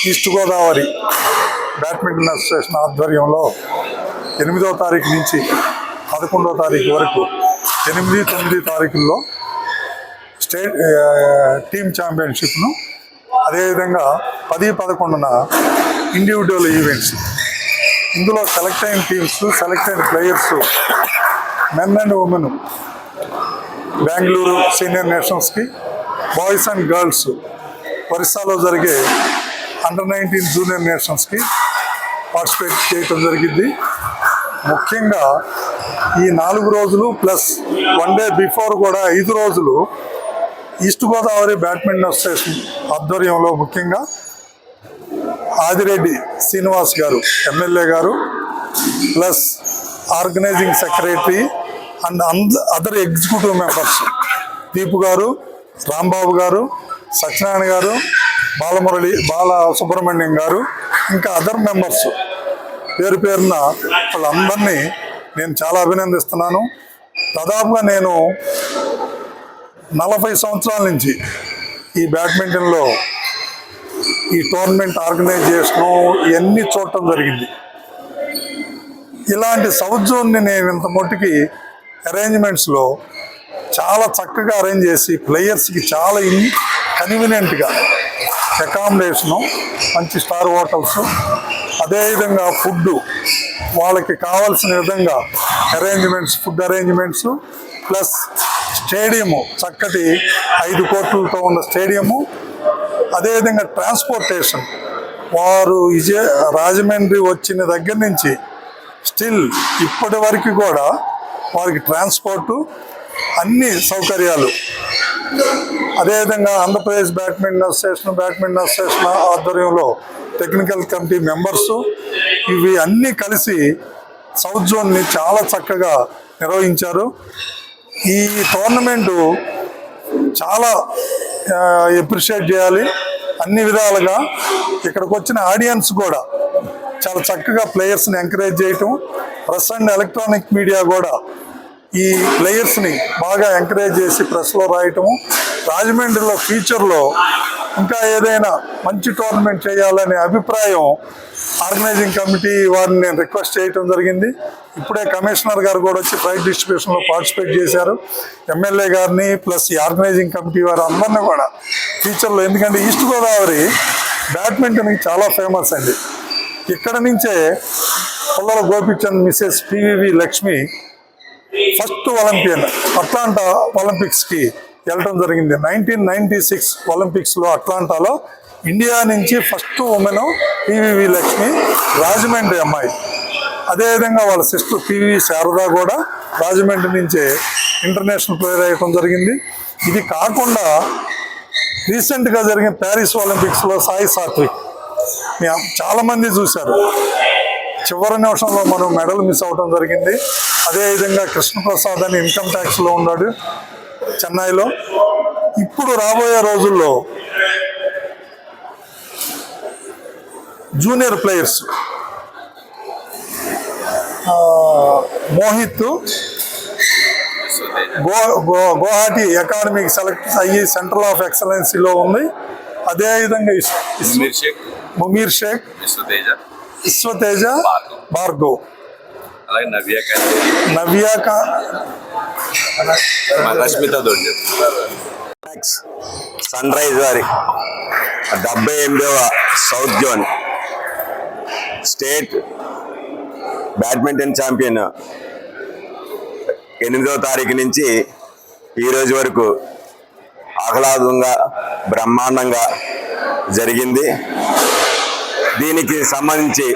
ఈస్ట్ గోదావరి బ్యాడ్మింటన్ అసోసియేషన్ ఆధ్వర్యంలో 8వ తారీఖు నుంచి 11వ తారీఖు వరకు 8, 9 తారీఖుల్లో స్టేట్ టీమ్ ఛాంపియన్షిప్ను, అదేవిధంగా 10, 11న ఇండివిజువల్ ఈవెంట్స్. ఇందులో సెలెక్ట్ అయిన టీమ్స్, సెలెక్ట్ అయిన players men and women Bengaluru senior నేషనల్స్కి, బాయ్స్ అండ్ గర్ల్స్ ఒరిస్సాలో జరిగే అండర్-19 జూనియర్ నేషనల్స్కి పార్టిసిపేట్ చేయటం జరిగింది. ముఖ్యంగా ఈ 4 రోజులు ప్లస్ 1 డే బిఫోర్ కూడా 5 రోజులు ఈస్ట్ గోదావరి బ్యాడ్మింటన్ అసోసియేషన్ ఆధ్వర్యంలో ముఖ్యంగా ఆదిరెడ్డి శ్రీనివాస్ గారు ఎమ్మెల్యే గారు plus organising secretary and other executive members Deepu గారు, రాంబాబు గారు, సత్యనారాయణ గారు, బాల సుబ్రహ్మణ్యం గారు, ఇంకా అదర్ మెంబర్స్ పేరు పేరున వాళ్ళందరినీ నేను చాలా అభినందిస్తున్నాను. దాదాపుగా నేను 40 సంవత్సరాల నుంచి ఈ బ్యాడ్మింటన్లో ఈ టోర్నమెంట్ ఆర్గనైజేషను ఇవన్నీ చూడటం జరిగింది. ఇలాంటి సౌత్ జోన్ని నేను ఇంత మట్టుకి అరేంజ్మెంట్స్లో చాలా చక్కగా అరేంజ్ చేసి ప్లేయర్స్కి చాలా కన్వీనియంట్గా అకామిడేషను, మంచి స్టార్ హోటల్స్, అదేవిధంగా ఫుడ్డు వాళ్ళకి కావాల్సిన విధంగా arrangements, food arrangements plus stadium, చక్కటి 5 కోట్లతో ఉన్న స్టేడియము, అదేవిధంగా ట్రాన్స్పోర్టేషన్. వారు రాజమండ్రి వచ్చిన దగ్గర నుంచి స్టిల్ ఇప్పటి వరకు కూడా వారికి ట్రాన్స్పోర్టు అన్ని సౌకర్యాలు. అదేవిధంగా ఆంధ్రప్రదేశ్ బ్యాడ్మింటన్ అసోసియేషన్ ఆధ్వర్యంలో టెక్నికల్ కమిటీ మెంబర్సు, ఇవి అన్నీ కలిసి సౌత్ జోన్ని చాలా చక్కగా నిర్వహించారు. ఈ టోర్నమెంటు చాలా అప్రిషియేట్ చేయాలి అన్ని విధాలుగా. ఇక్కడికి వచ్చిన ఆడియన్స్ కూడా చాలా చక్కగా ప్లేయర్స్ని ఎంకరేజ్ చేయటం, ప్రెస్ అండ్ ఎలక్ట్రానిక్ మీడియా కూడా ఈ ప్లేయర్స్ని బాగా ఎంకరేజ్ చేసి ప్రెస్లో రాయటము. రాజమండ్రిలో ఫ్యూచర్లో ఇంకా ఏదైనా మంచి టోర్నమెంట్ చేయాలనే అభిప్రాయం ఆర్గనైజింగ్ కమిటీ వారిని నేను రిక్వెస్ట్ చేయటం జరిగింది. ఇప్పుడే కమిషనర్ గారు కూడా వచ్చి ప్రైజ్ డిస్ట్రిబ్యూషన్లో పార్టిసిపేట్ చేశారు. ఎమ్మెల్యే గారిని ప్లస్ ఈ ఆర్గనైజింగ్ కమిటీ వారు అందరినీ కూడా ఫ్యూచర్లో, ఎందుకంటే ఈస్ట్ గోదావరి బ్యాడ్మింటన్కి చాలా ఫేమస్ అండి. ఇక్కడ నుంచే Pullela Gopichand Mrs PVV Lakshmi first Olympian Atlanta ఒలింపిక్స్కి వెళ్ళటం జరిగింది. 1996 ఒలింపిక్స్లో అట్లాంటాలో ఇండియా నుంచి first women PVV Lakshmi, Rajahmundry అమ్మాయి. అదేవిధంగా వాళ్ళ సిస్టర్ పివి శారద కూడా రాజమండ్రి నుంచే ఇంటర్నేషనల్ ప్లేయర్ అయ్యటం జరిగింది. ఇది కాకుండా రీసెంట్గా జరిగిన ప్యారిస్ ఒలింపిక్స్లో సాయి సాత్విక్ చాలామంది చూశారు. చివరి నిమిషంలో మనం మెడల్ మిస్ అవ్వడం జరిగింది. అదేవిధంగా కృష్ణప్రసాద్ అని ఇన్కమ్ ట్యాక్స్లో ఉన్నాడు చెన్నైలో. ఇప్పుడు రాబోయే రోజుల్లో జూనియర్ ప్లేయర్స్ మోహిత్ గువాహటి అకాడమీకి సెలెక్ట్ అయ్యి సెంటర్ ఆఫ్ ఎక్సలెన్సీలో ఉంది. అదేవిధంగా ముమీర్ షేక్, విశ్వతేజ, భార్గవ్, అలాగే నవ్య రష్మిత దొడ్డి సన్ రైజ్ వారి 78వ south zone state badminton champion 8వ తారీఖు నుంచి ఈ రోజు వరకు ఆహ్లాదంగా బ్రహ్మాండంగా జరిగింది. దీనికి సంబంధించి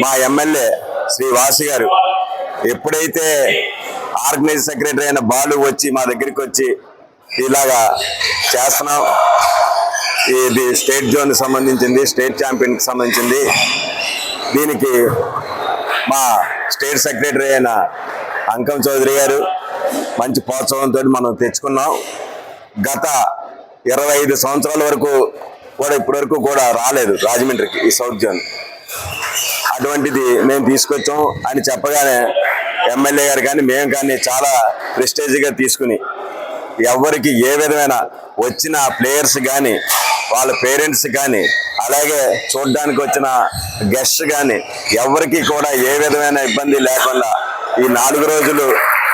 మా ఎమ్మెల్యే శ్రీ వాసి గారు ఎప్పుడైతే ఆర్గనైజ్ సెక్రటరీ అయిన బాలు వచ్చి మా దగ్గరికి వచ్చి ఇలాగా చేస్తున్నాం, ఇది స్టేట్ జోన్ సంబంధించింది, స్టేట్ ఛాంపియన్కి సంబంధించింది, దీనికి మా స్టేట్ సెక్రటరీ అయిన అంకం చౌదరి గారు మంచి ప్రోత్సాహంతో మనం తెచ్చుకున్నాం. గత 25 సంవత్సరాల వరకు కూడా ఇప్పటి వరకు కూడా రాలేదు రాజమండ్రికి ఈ సౌత్ జోన్. అటువంటిది మేము తీసుకొచ్చాం అని చెప్పగానే ఎమ్మెల్యే గారు కానీ మేము కానీ చాలా ప్రెస్టేజ్గా తీసుకుని ఎవరికి ఏ విధమైన వచ్చిన ప్లేయర్స్ కానీ వాళ్ళ పేరెంట్స్ కానీ అలాగే చూడడానికి వచ్చిన గెస్ట్ కానీ ఎవరికి కూడా ఏ విధమైన ఇబ్బంది లేకుండా ఈ 4 రోజులు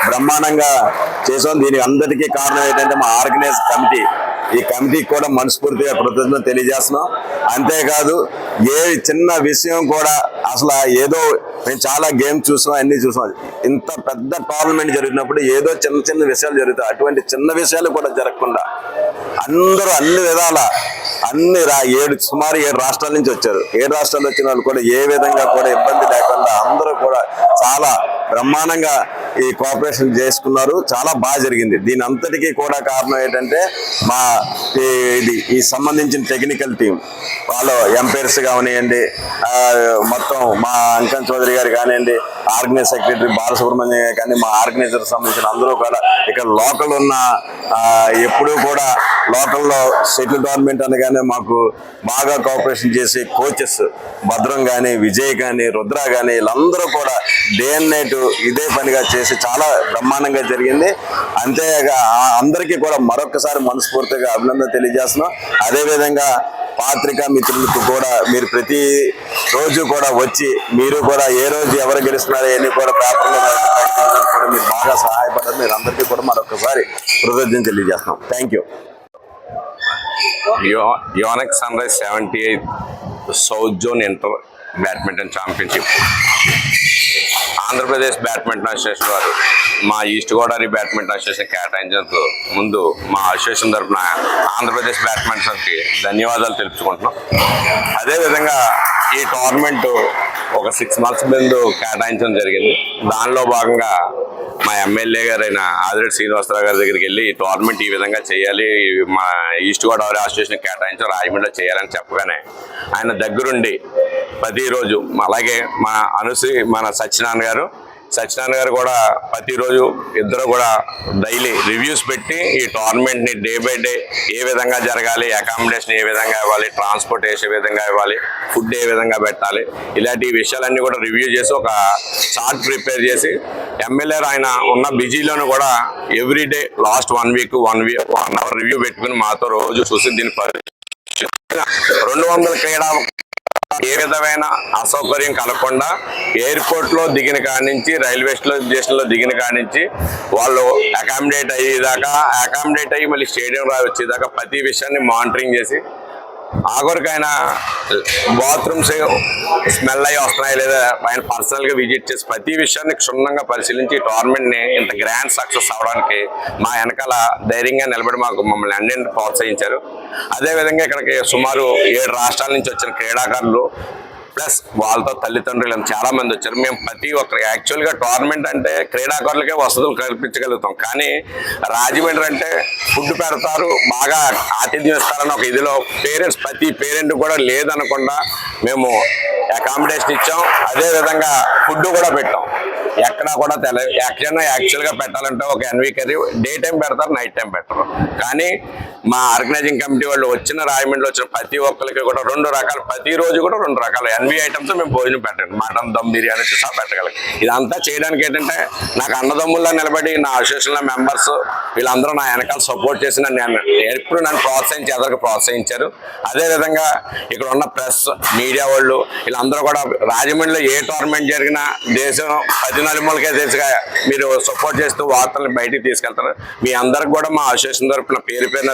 బ్రహ్మాండంగా చేసాం. దీనికి అందరికీ కారణం ఏంటంటే మా ఆర్గనైజ్ కమిటీ, ఈ కమిటీకి కూడా మనస్ఫూర్తిగా కృతజ్ఞతలు తెలియజేస్తున్నాం. అంతేకాదు ఏ చిన్న విషయం కూడా అసలు ఏదో మేము చాలా గేమ్ చూసాం, అన్ని చూసాం, ఇంత పెద్ద టోర్నమెంట్ జరిగినప్పుడు ఏదో చిన్న చిన్న విషయాలు జరుగుతాయి, అటువంటి చిన్న విషయాలు కూడా జరగకుండా అందరూ అన్ని విధాల సుమారు 7 రాష్ట్రాల నుంచి వచ్చారు. 7 రాష్ట్రాలు వచ్చిన వాళ్ళు కూడా ఏ విధంగా కూడా ఇబ్బంది లేకుండా అందరూ కూడా చాలా బ్రహ్మాండంగా ఈ కోఆపరేషన్ చేసుకున్నారు. చాలా బాగా జరిగింది. దీని అంతటికీ కూడా కారణం ఏంటంటే మా ఈ సంబంధించిన టెక్నికల్ టీం వాళ్ళు ఎంపైర్స్ కానివ్వండి, మొత్తం మా అంకం చౌదరి గారు కానివ్వండి, ఆర్గనైజ్ సెక్రటరీ బాలసుబ్రహ్మణ్యం కానీ మా ఆర్గనైజర్ సంబంధించిన అందరూ కూడా ఇక్కడ లోకల్ ఉన్న ఎప్పుడూ కూడా లోకల్లో షటిల్ టోర్నమెంట్ అనగానే మాకు బాగా కోఆపరేషన్ చేసి కోచెస్ భద్రం కానీ, విజయ్ కానీ, రుద్ర కానీ వీళ్ళందరూ కూడా డే అండ్ నైట్ ఇదే పనిగా చేసి చాలా బ్రహ్మాండంగా జరిగింది. అంతేగా అందరికీ కూడా మరొకసారి మనస్ఫూర్తిగా అభినందన తెలియజేస్తున్నాం. అదేవిధంగా పాత్రికా మిత్రులకు కూడా మీరు ప్రతి రోజు కూడా వచ్చి మీరు కూడా ఏ రోజు ఎవరు గెలుస్తున్నారో ఎన్ని కూడా పేపర్లో కూడా మీరు బాగా సహాయపడ్డారు. మీరు అందరికీ కూడా మరొకసారి కృతజ్ఞతలు తెలియజేస్తున్నాం. Thank you. Yonex Sunrise 78th south zone inter badminton championship Andhra Pradesh badminton association వారు మా ఈస్ట్ గోదావరి బ్యాడ్మింటన్ అసోసియేషన్ కేటాయించేందుకు ముందు మా అసోసియేషన్ తరఫున ఆంధ్రప్రదేశ్ బ్యాడ్మింటన్కి ధన్యవాదాలు తెలుపుకుంటున్నాం. అదేవిధంగా ఈ టోర్నమెంట్ ఒక 6 months ముందు కేటాయించడం జరిగింది. దానిలో భాగంగా మా ఎమ్మెల్యే గారైన ఆదిరెడ్డి శ్రీనివాసరావు గారి దగ్గరికి వెళ్ళి ఈ టోర్నమెంట్ ఈ విధంగా చేయాలి, మా ఈస్ట్ గోదావరి అసోసియేషన్ కేటాయించి రాజమండ్రిలో చేయాలని చెప్పగానే ఆయన దగ్గరుండి ప్రతిరోజు, అలాగే మన సత్యనారాయణ గారు కూడా ప్రతిరోజు ఇద్దరు కూడా డైలీ రివ్యూస్ పెట్టి ఈ టోర్నమెంట్ని డే బై డే ఏ విధంగా జరగాలి, అకామిడేషన్ ఏ విధంగా ఇవ్వాలి, ట్రాన్స్పోర్ట్ ఏ విధంగా ఇవ్వాలి, ఫుడ్ ఏ విధంగా పెట్టాలి, ఇలాంటి విషయాలన్నీ కూడా రివ్యూ చేసి ఒక చార్ట్ ప్రిపేర్ చేసి ఎమ్మెల్యే ఆయన ఉన్న బిజీలోనూ కూడా everyday last 1 week 1 hour review పెట్టుకుని మాతో రోజు చూసి దీని 200 క్రీడా ఏ విధమైన అసౌకర్యం కలగకుండా ఎయిర్పోర్ట్ లో దిగిన కాడి నుంచి రైల్వే స్టేషన్ లో దిగిన కాడి నుంచి వాళ్ళు అకామిడేట్ అయ్యి మళ్ళీ స్టేడియం వచ్చేదాకా ప్రతి విషయాన్ని మానిటరింగ్ చేసి ఆఖరికైనా బాత్రూమ్స్ స్మెల్ అయ్యి వస్తున్నాయి లేదా ఆయన పర్సనల్ గా విజిట్ చేసి ప్రతి విషయాన్ని క్షుణ్ణంగా పరిశీలించి టోర్నమెంట్ ని ఇంత గ్రాండ్ సక్సెస్ అవడానికి మా వెనకాల ధైర్యంగా నిలబడి మమ్మల్ని అన్నింటినీ ప్రోత్సహించారు. అదేవిధంగా ఇక్కడికి సుమారు 7 రాష్ట్రాల నుంచి వచ్చిన క్రీడాకారులు ప్లస్ వాళ్ళతో తల్లిదండ్రులు చాలా మంది వచ్చారు. మేము ప్రతి ఒక్కరికి యాక్చువల్గా టోర్నమెంట్ అంటే క్రీడాకారులకే వసతులు కల్పించగలుగుతాం, కానీ రాజమండ్రి అంటే ఫుడ్ పెడతారు, బాగా ఆతిథ్యం ఇస్తారని ఒక ఇదిలో ప్రతి పేరెంట్ కూడా లేదనకుండా మేము అకామిడేషన్ ఇచ్చాం. అదేవిధంగా ఫుడ్ కూడా పెట్టాం. ఎక్కడా కూడా ఎక్కడైనా యాక్చువల్గా పెట్టాలంటే ఒక ఎన్వీ కర్రీ డే టైం పెడతారు, నైట్ టైం పెట్టరు. కానీ మా ఆర్గనైజింగ్ కమిటీ వాళ్ళు రాజమండ్రిలో వచ్చిన ప్రతి ఒక్కరికి కూడా 2 రకాలు, ప్రతిరోజు కూడా 2 రకాల ఎన్వీ ఐటమ్స్ మేము భోజనం పెట్టండి, మటన్ దమ్ బిర్యానీ సహా పెట్టగలం. ఇదంతా చేయడానికి ఏంటంటే నాకు అన్నదమ్ముల్లా నిలబడి నా అసోసియేషన్లో మెంబర్స్ వీళ్ళందరూ నా వెనకాల సపోర్ట్ చేసి ఎప్పుడు నన్ను ప్రోత్సహించి ఎదరికి ప్రోత్సహించారు. అదేవిధంగా ఇక్కడ ఉన్న ప్రెస్ మీడియా వాళ్ళు వీళ్ళందరూ కూడా రాజమండ్రిలో ఏ టోర్నమెంట్ జరిగినా దేశం 10 నలుమూలకే తెలుసుగా మీరు సపోర్ట్ చేస్తూ వార్తలను బయటికి తీసుకెళ్తారు. మీ అందరికి కూడా మా అసోసియేషన్ తరఫున పేరు పేరున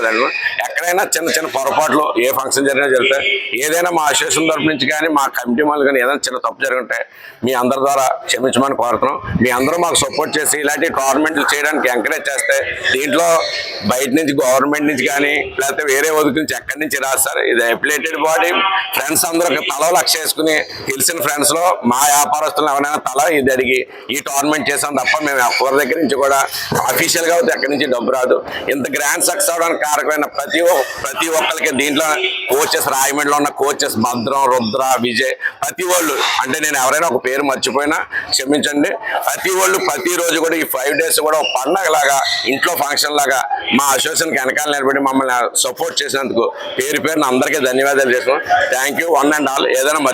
ఎక్కడైనా చిన్న చిన్న పొరపాట్లు ఏ ఫంక్షన్ జరిగినా జరుగుతాయి. ఏదైనా మా అసోసియేషన్ తరఫు నుంచి కానీ మా కమిటీ వాళ్ళు కానీ ఏదైనా చిన్న తప్పు జరుగుంటే మీ అందరి ద్వారా క్షమించమని కోరుతున్నాం. మీ అందరూ మాకు సపోర్ట్ చేసి ఇలాంటి టోర్నమెంట్లు చేయడానికి ఎంకరేజ్ చేస్తే దీంట్లో బయట నుంచి గవర్నమెంట్ నుంచి కానీ లేకపోతే వేరే వదుకు నుంచి ఎక్కడి నుంచి రాదు సార్. ఇది అఫిలియేటెడ్ బాడీ. ఫ్రెండ్స్ అందరూ తల లక్ష వేసుకుని తెలిసిన ఫ్రెండ్స్ లో మా వ్యాపారస్తులు ఎవరైనా తల ఇది అడిగి ఈ టోర్నమెంట్ చేసాం తప్ప మేము ఎవరి దగ్గర నుంచి కూడా అఫీషియల్ గా ఎక్కడి నుంచి డబ్బు రాదు. ఇంత గ్రాండ్ సక్సెస్ అవడానికి కారకమైన ప్రతి ఒక్కరికి దీంట్లో కోచెస్, రాయమండ్రిలో ఉన్న కోచెస్ భద్రం, రుద్ర, విజయ్, ప్రతి వాళ్ళు అంటే నేను ఎవరైనా ఒక పేరు మర్చిపోయినా క్షమించండి. ప్రతి వాళ్ళు ప్రతిరోజు కూడా ఈ 5 days కూడా ఒక పండగ లాగా ఇంట్లో ఫంక్షన్ లాగా మా అసోసియేషన్కి వెనకాల నిలబడి మమ్మల్ని సపోర్ట్ చేసినందుకు పేరు పేరున అందరికీ ధన్యవాదాలు చేస్తున్నాం. Thank you one and all. ఏదైనా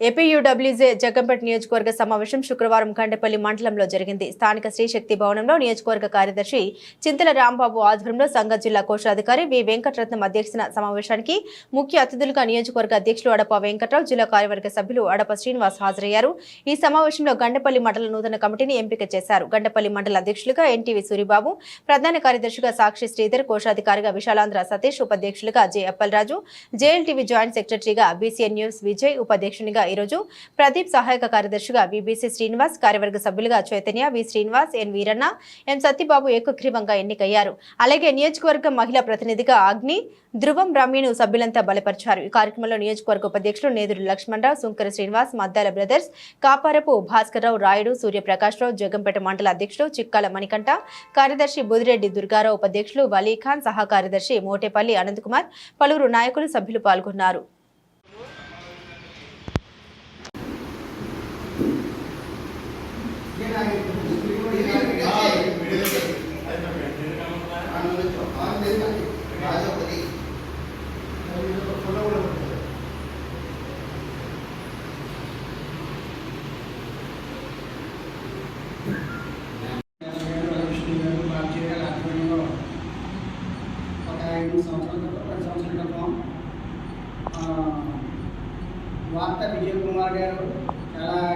ఏపీయూడబ్ల్యూజే జగ్గంపేట నియోజకవర్గ సమావేశం శుక్రవారం గండేపల్లి మండలంలో జరిగింది. స్థానిక శ్రీశక్తి భవనంలో నియోజకవర్గ కార్యదర్శి చింతల రాంబాబు ఆధ్వర్యంలో సంఘ జిల్లా కోశాధికారి వి వెంకటరత్నం అధ్యక్షతన సమావేశానికి ముఖ్య అతిథులుగా నియోజకవర్గ అధ్యక్షులు అడప వెంకట్రావు, జిల్లా కార్యవర్గ సభ్యులు అడప శ్రీనివాస్ హాజరయ్యారు. ఈ సమావేశంలో గండేపల్లి మండల నూతన కమిటీని ఎంపిక చేశారు. గండేపల్లి మండల అధ్యక్షులుగా ఎన్టీవీ సూరిబాబు, ప్రధాన కార్యదర్శిగా సాక్షి శ్రీధర్, కోశాధికారిగా విశాలాంధ్ర సతీష్, ఉపాధ్యక్షులుగా జె అప్పలరాజు, జేఎల్టీవీ జాయింట్ సెక్రటరీగా బీసీఎన్ న్యూస్ విజయ్, ఉపాధ్యక్షునిగా ఈరోజు ప్రదీప్, సహాయక కార్యదర్శిగా విబిసి శ్రీనివాస్, కార్యవర్గ సభ్యులుగా చైతన్య, వి శ్రీనివాస్, ఎన్ వీరన్న, ఎం సత్యబాబు ఏకగ్రీవంగా ఎన్నికయ్యారు. అలాగే నియోజకవర్గ మహిళా ప్రతినిధిగా అగ్ని, ధ్రువం, రమ్యను సభ్యులంతా బలపరిచారు. ఈ కార్యక్రమంలో నియోజకవర్గ ఉపాధ్యక్షులు నేదురు లక్ష్మణరావు, సుంకర శ్రీనివాస్, మద్దాల బ్రదర్స్, కాపారపు భాస్కర్రావు, రాయుడు, సూర్యప్రకాశ్రావు, జగంపేట మండల అధ్యక్షులు చిక్కాల మణికంఠ, కార్యదర్శి బుదిరెడ్డి దుర్గారావు, ఉపాధ్యక్షులు వలీఖాన్, సహా కార్యదర్శి మోటేపల్లి అనంతకుమార్, పలువురు నాయకులు, సభ్యులు పాల్గొన్నారు. వార్త విజయ్ కుమార్ గారు చాలా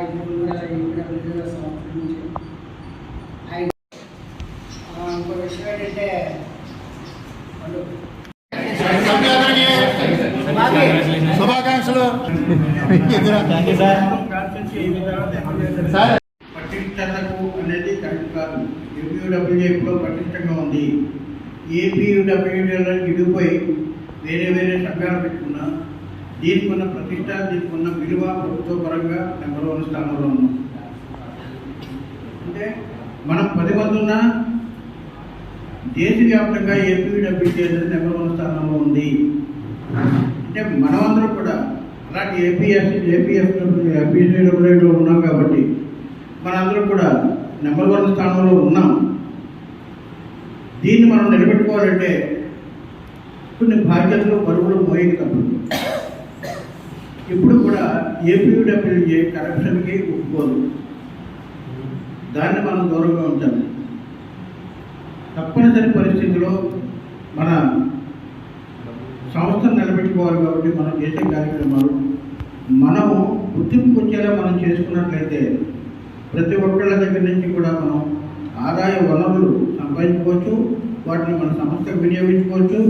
ఇంకో విషయం ఏంటంటే శుభాకాంక్షలు. పటిష్టతకు అనేది కరెక్ట్ కాదు. ఏపీయూడబ్ల్యూజే ఎప్పుడో పటిష్టంగా ఉంది. ఏపీయూడబ్ల్యూజేలో ఇడిపోయి వేరే వేరే సంఘాలు పెట్టుకున్నా దీనికి ఉన్న ప్రతిష్ట, దీనికి ఉన్న విలువ ప్రభుత్వ పరంగా నెంబర్ 1 స్థానంలో ఉన్నాం. అంటే మనం 10 మంది ఉన్నా దేశవ్యాప్తంగా ఏపీడబ్ల్యూజే అనేది నెంబర్ 1 స్థానంలో ఉంది. అంటే మనమందరం కూడా అలాంటి ఏపీడబ్ల్యూలో ఉన్నాం కాబట్టి మనందరం కూడా నెంబర్ 1 స్థానంలో ఉన్నాం. దీన్ని మనం నిలబెట్టుకోవాలంటే కొన్ని బాధ్యతలు, బరువులు మోయక తప్పదు. ఇప్పుడు కూడా ఏపీడబ్ల్యూజే కరప్షన్కి ఒప్పుకోదు. దాన్ని మనం దూరంగా ఉంచాలి. తప్పనిసరి పరిస్థితుల్లో మన సంస్థను నిలబెట్టుకోవాలి కాబట్టి మనం చేసే కార్యక్రమాలు మనం గుర్తింపుకు వచ్చేలా మనం చేసుకున్నట్లయితే ప్రతి ఒక్కళ్ళ దగ్గర నుంచి కూడా మనం ఆదాయ వనరులు సంపాదించుకోవచ్చు. వాటిని మన సంస్థకు వినియోగించుకోవచ్చు.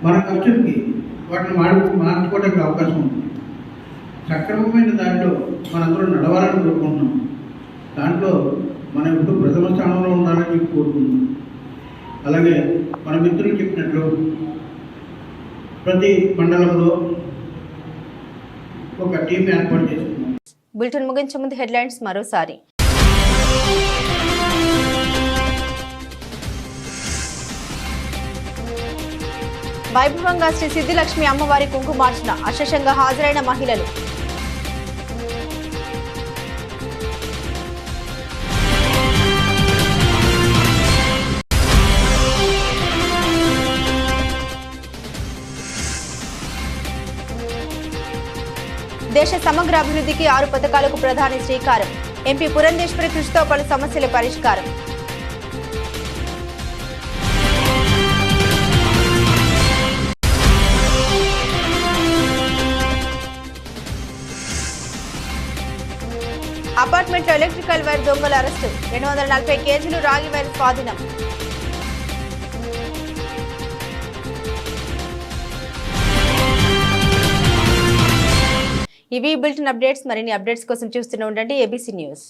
మన ఖర్చులకి వాటిని మార్చుకోవడానికి అవకాశం ఉంది. సక్రమమైన దాంట్లో మనందరూ నడవాలని కోరుకుంటున్నాం. దాంట్లో మనం ఇప్పుడు ప్రథమ స్థానంలో ఉండాలని కోరుకుంటున్నాం. అలాగే మన మిత్రులు చెప్పినట్లు ప్రతి మండలంలో ఒక టీం ఏర్పాటు చేసుకున్నాం. బులెటిన్ ముగించే ముందు హెడ్లైన్స్ మరోసారి. వైభవంగా శ్రీ సిద్ధిలక్ష్మి అమ్మవారి కుంకుమార్చన, అశేషంగా హాజరైన మహిళలు. దేశ సమగ్ర అభివృద్ధికి 6 పథకాలకు ప్రధాని శ్రీకారం. ఎంపీ పురంధేశ్వరి కృషితో పలు సమస్యల పరిష్కారం. అపార్ట్మెంట్లో ఎలక్ట్రికల్ వైర్ దొంగల అరెస్టు 240 కేజీలు రాగి వైర్ స్వాధీనం. ఇవి బులెటిన్ అప్డేట్స్. మరిన్ని అప్డేట్స్ కోసం చూస్తూనే ఉండండి ABC న్యూస్.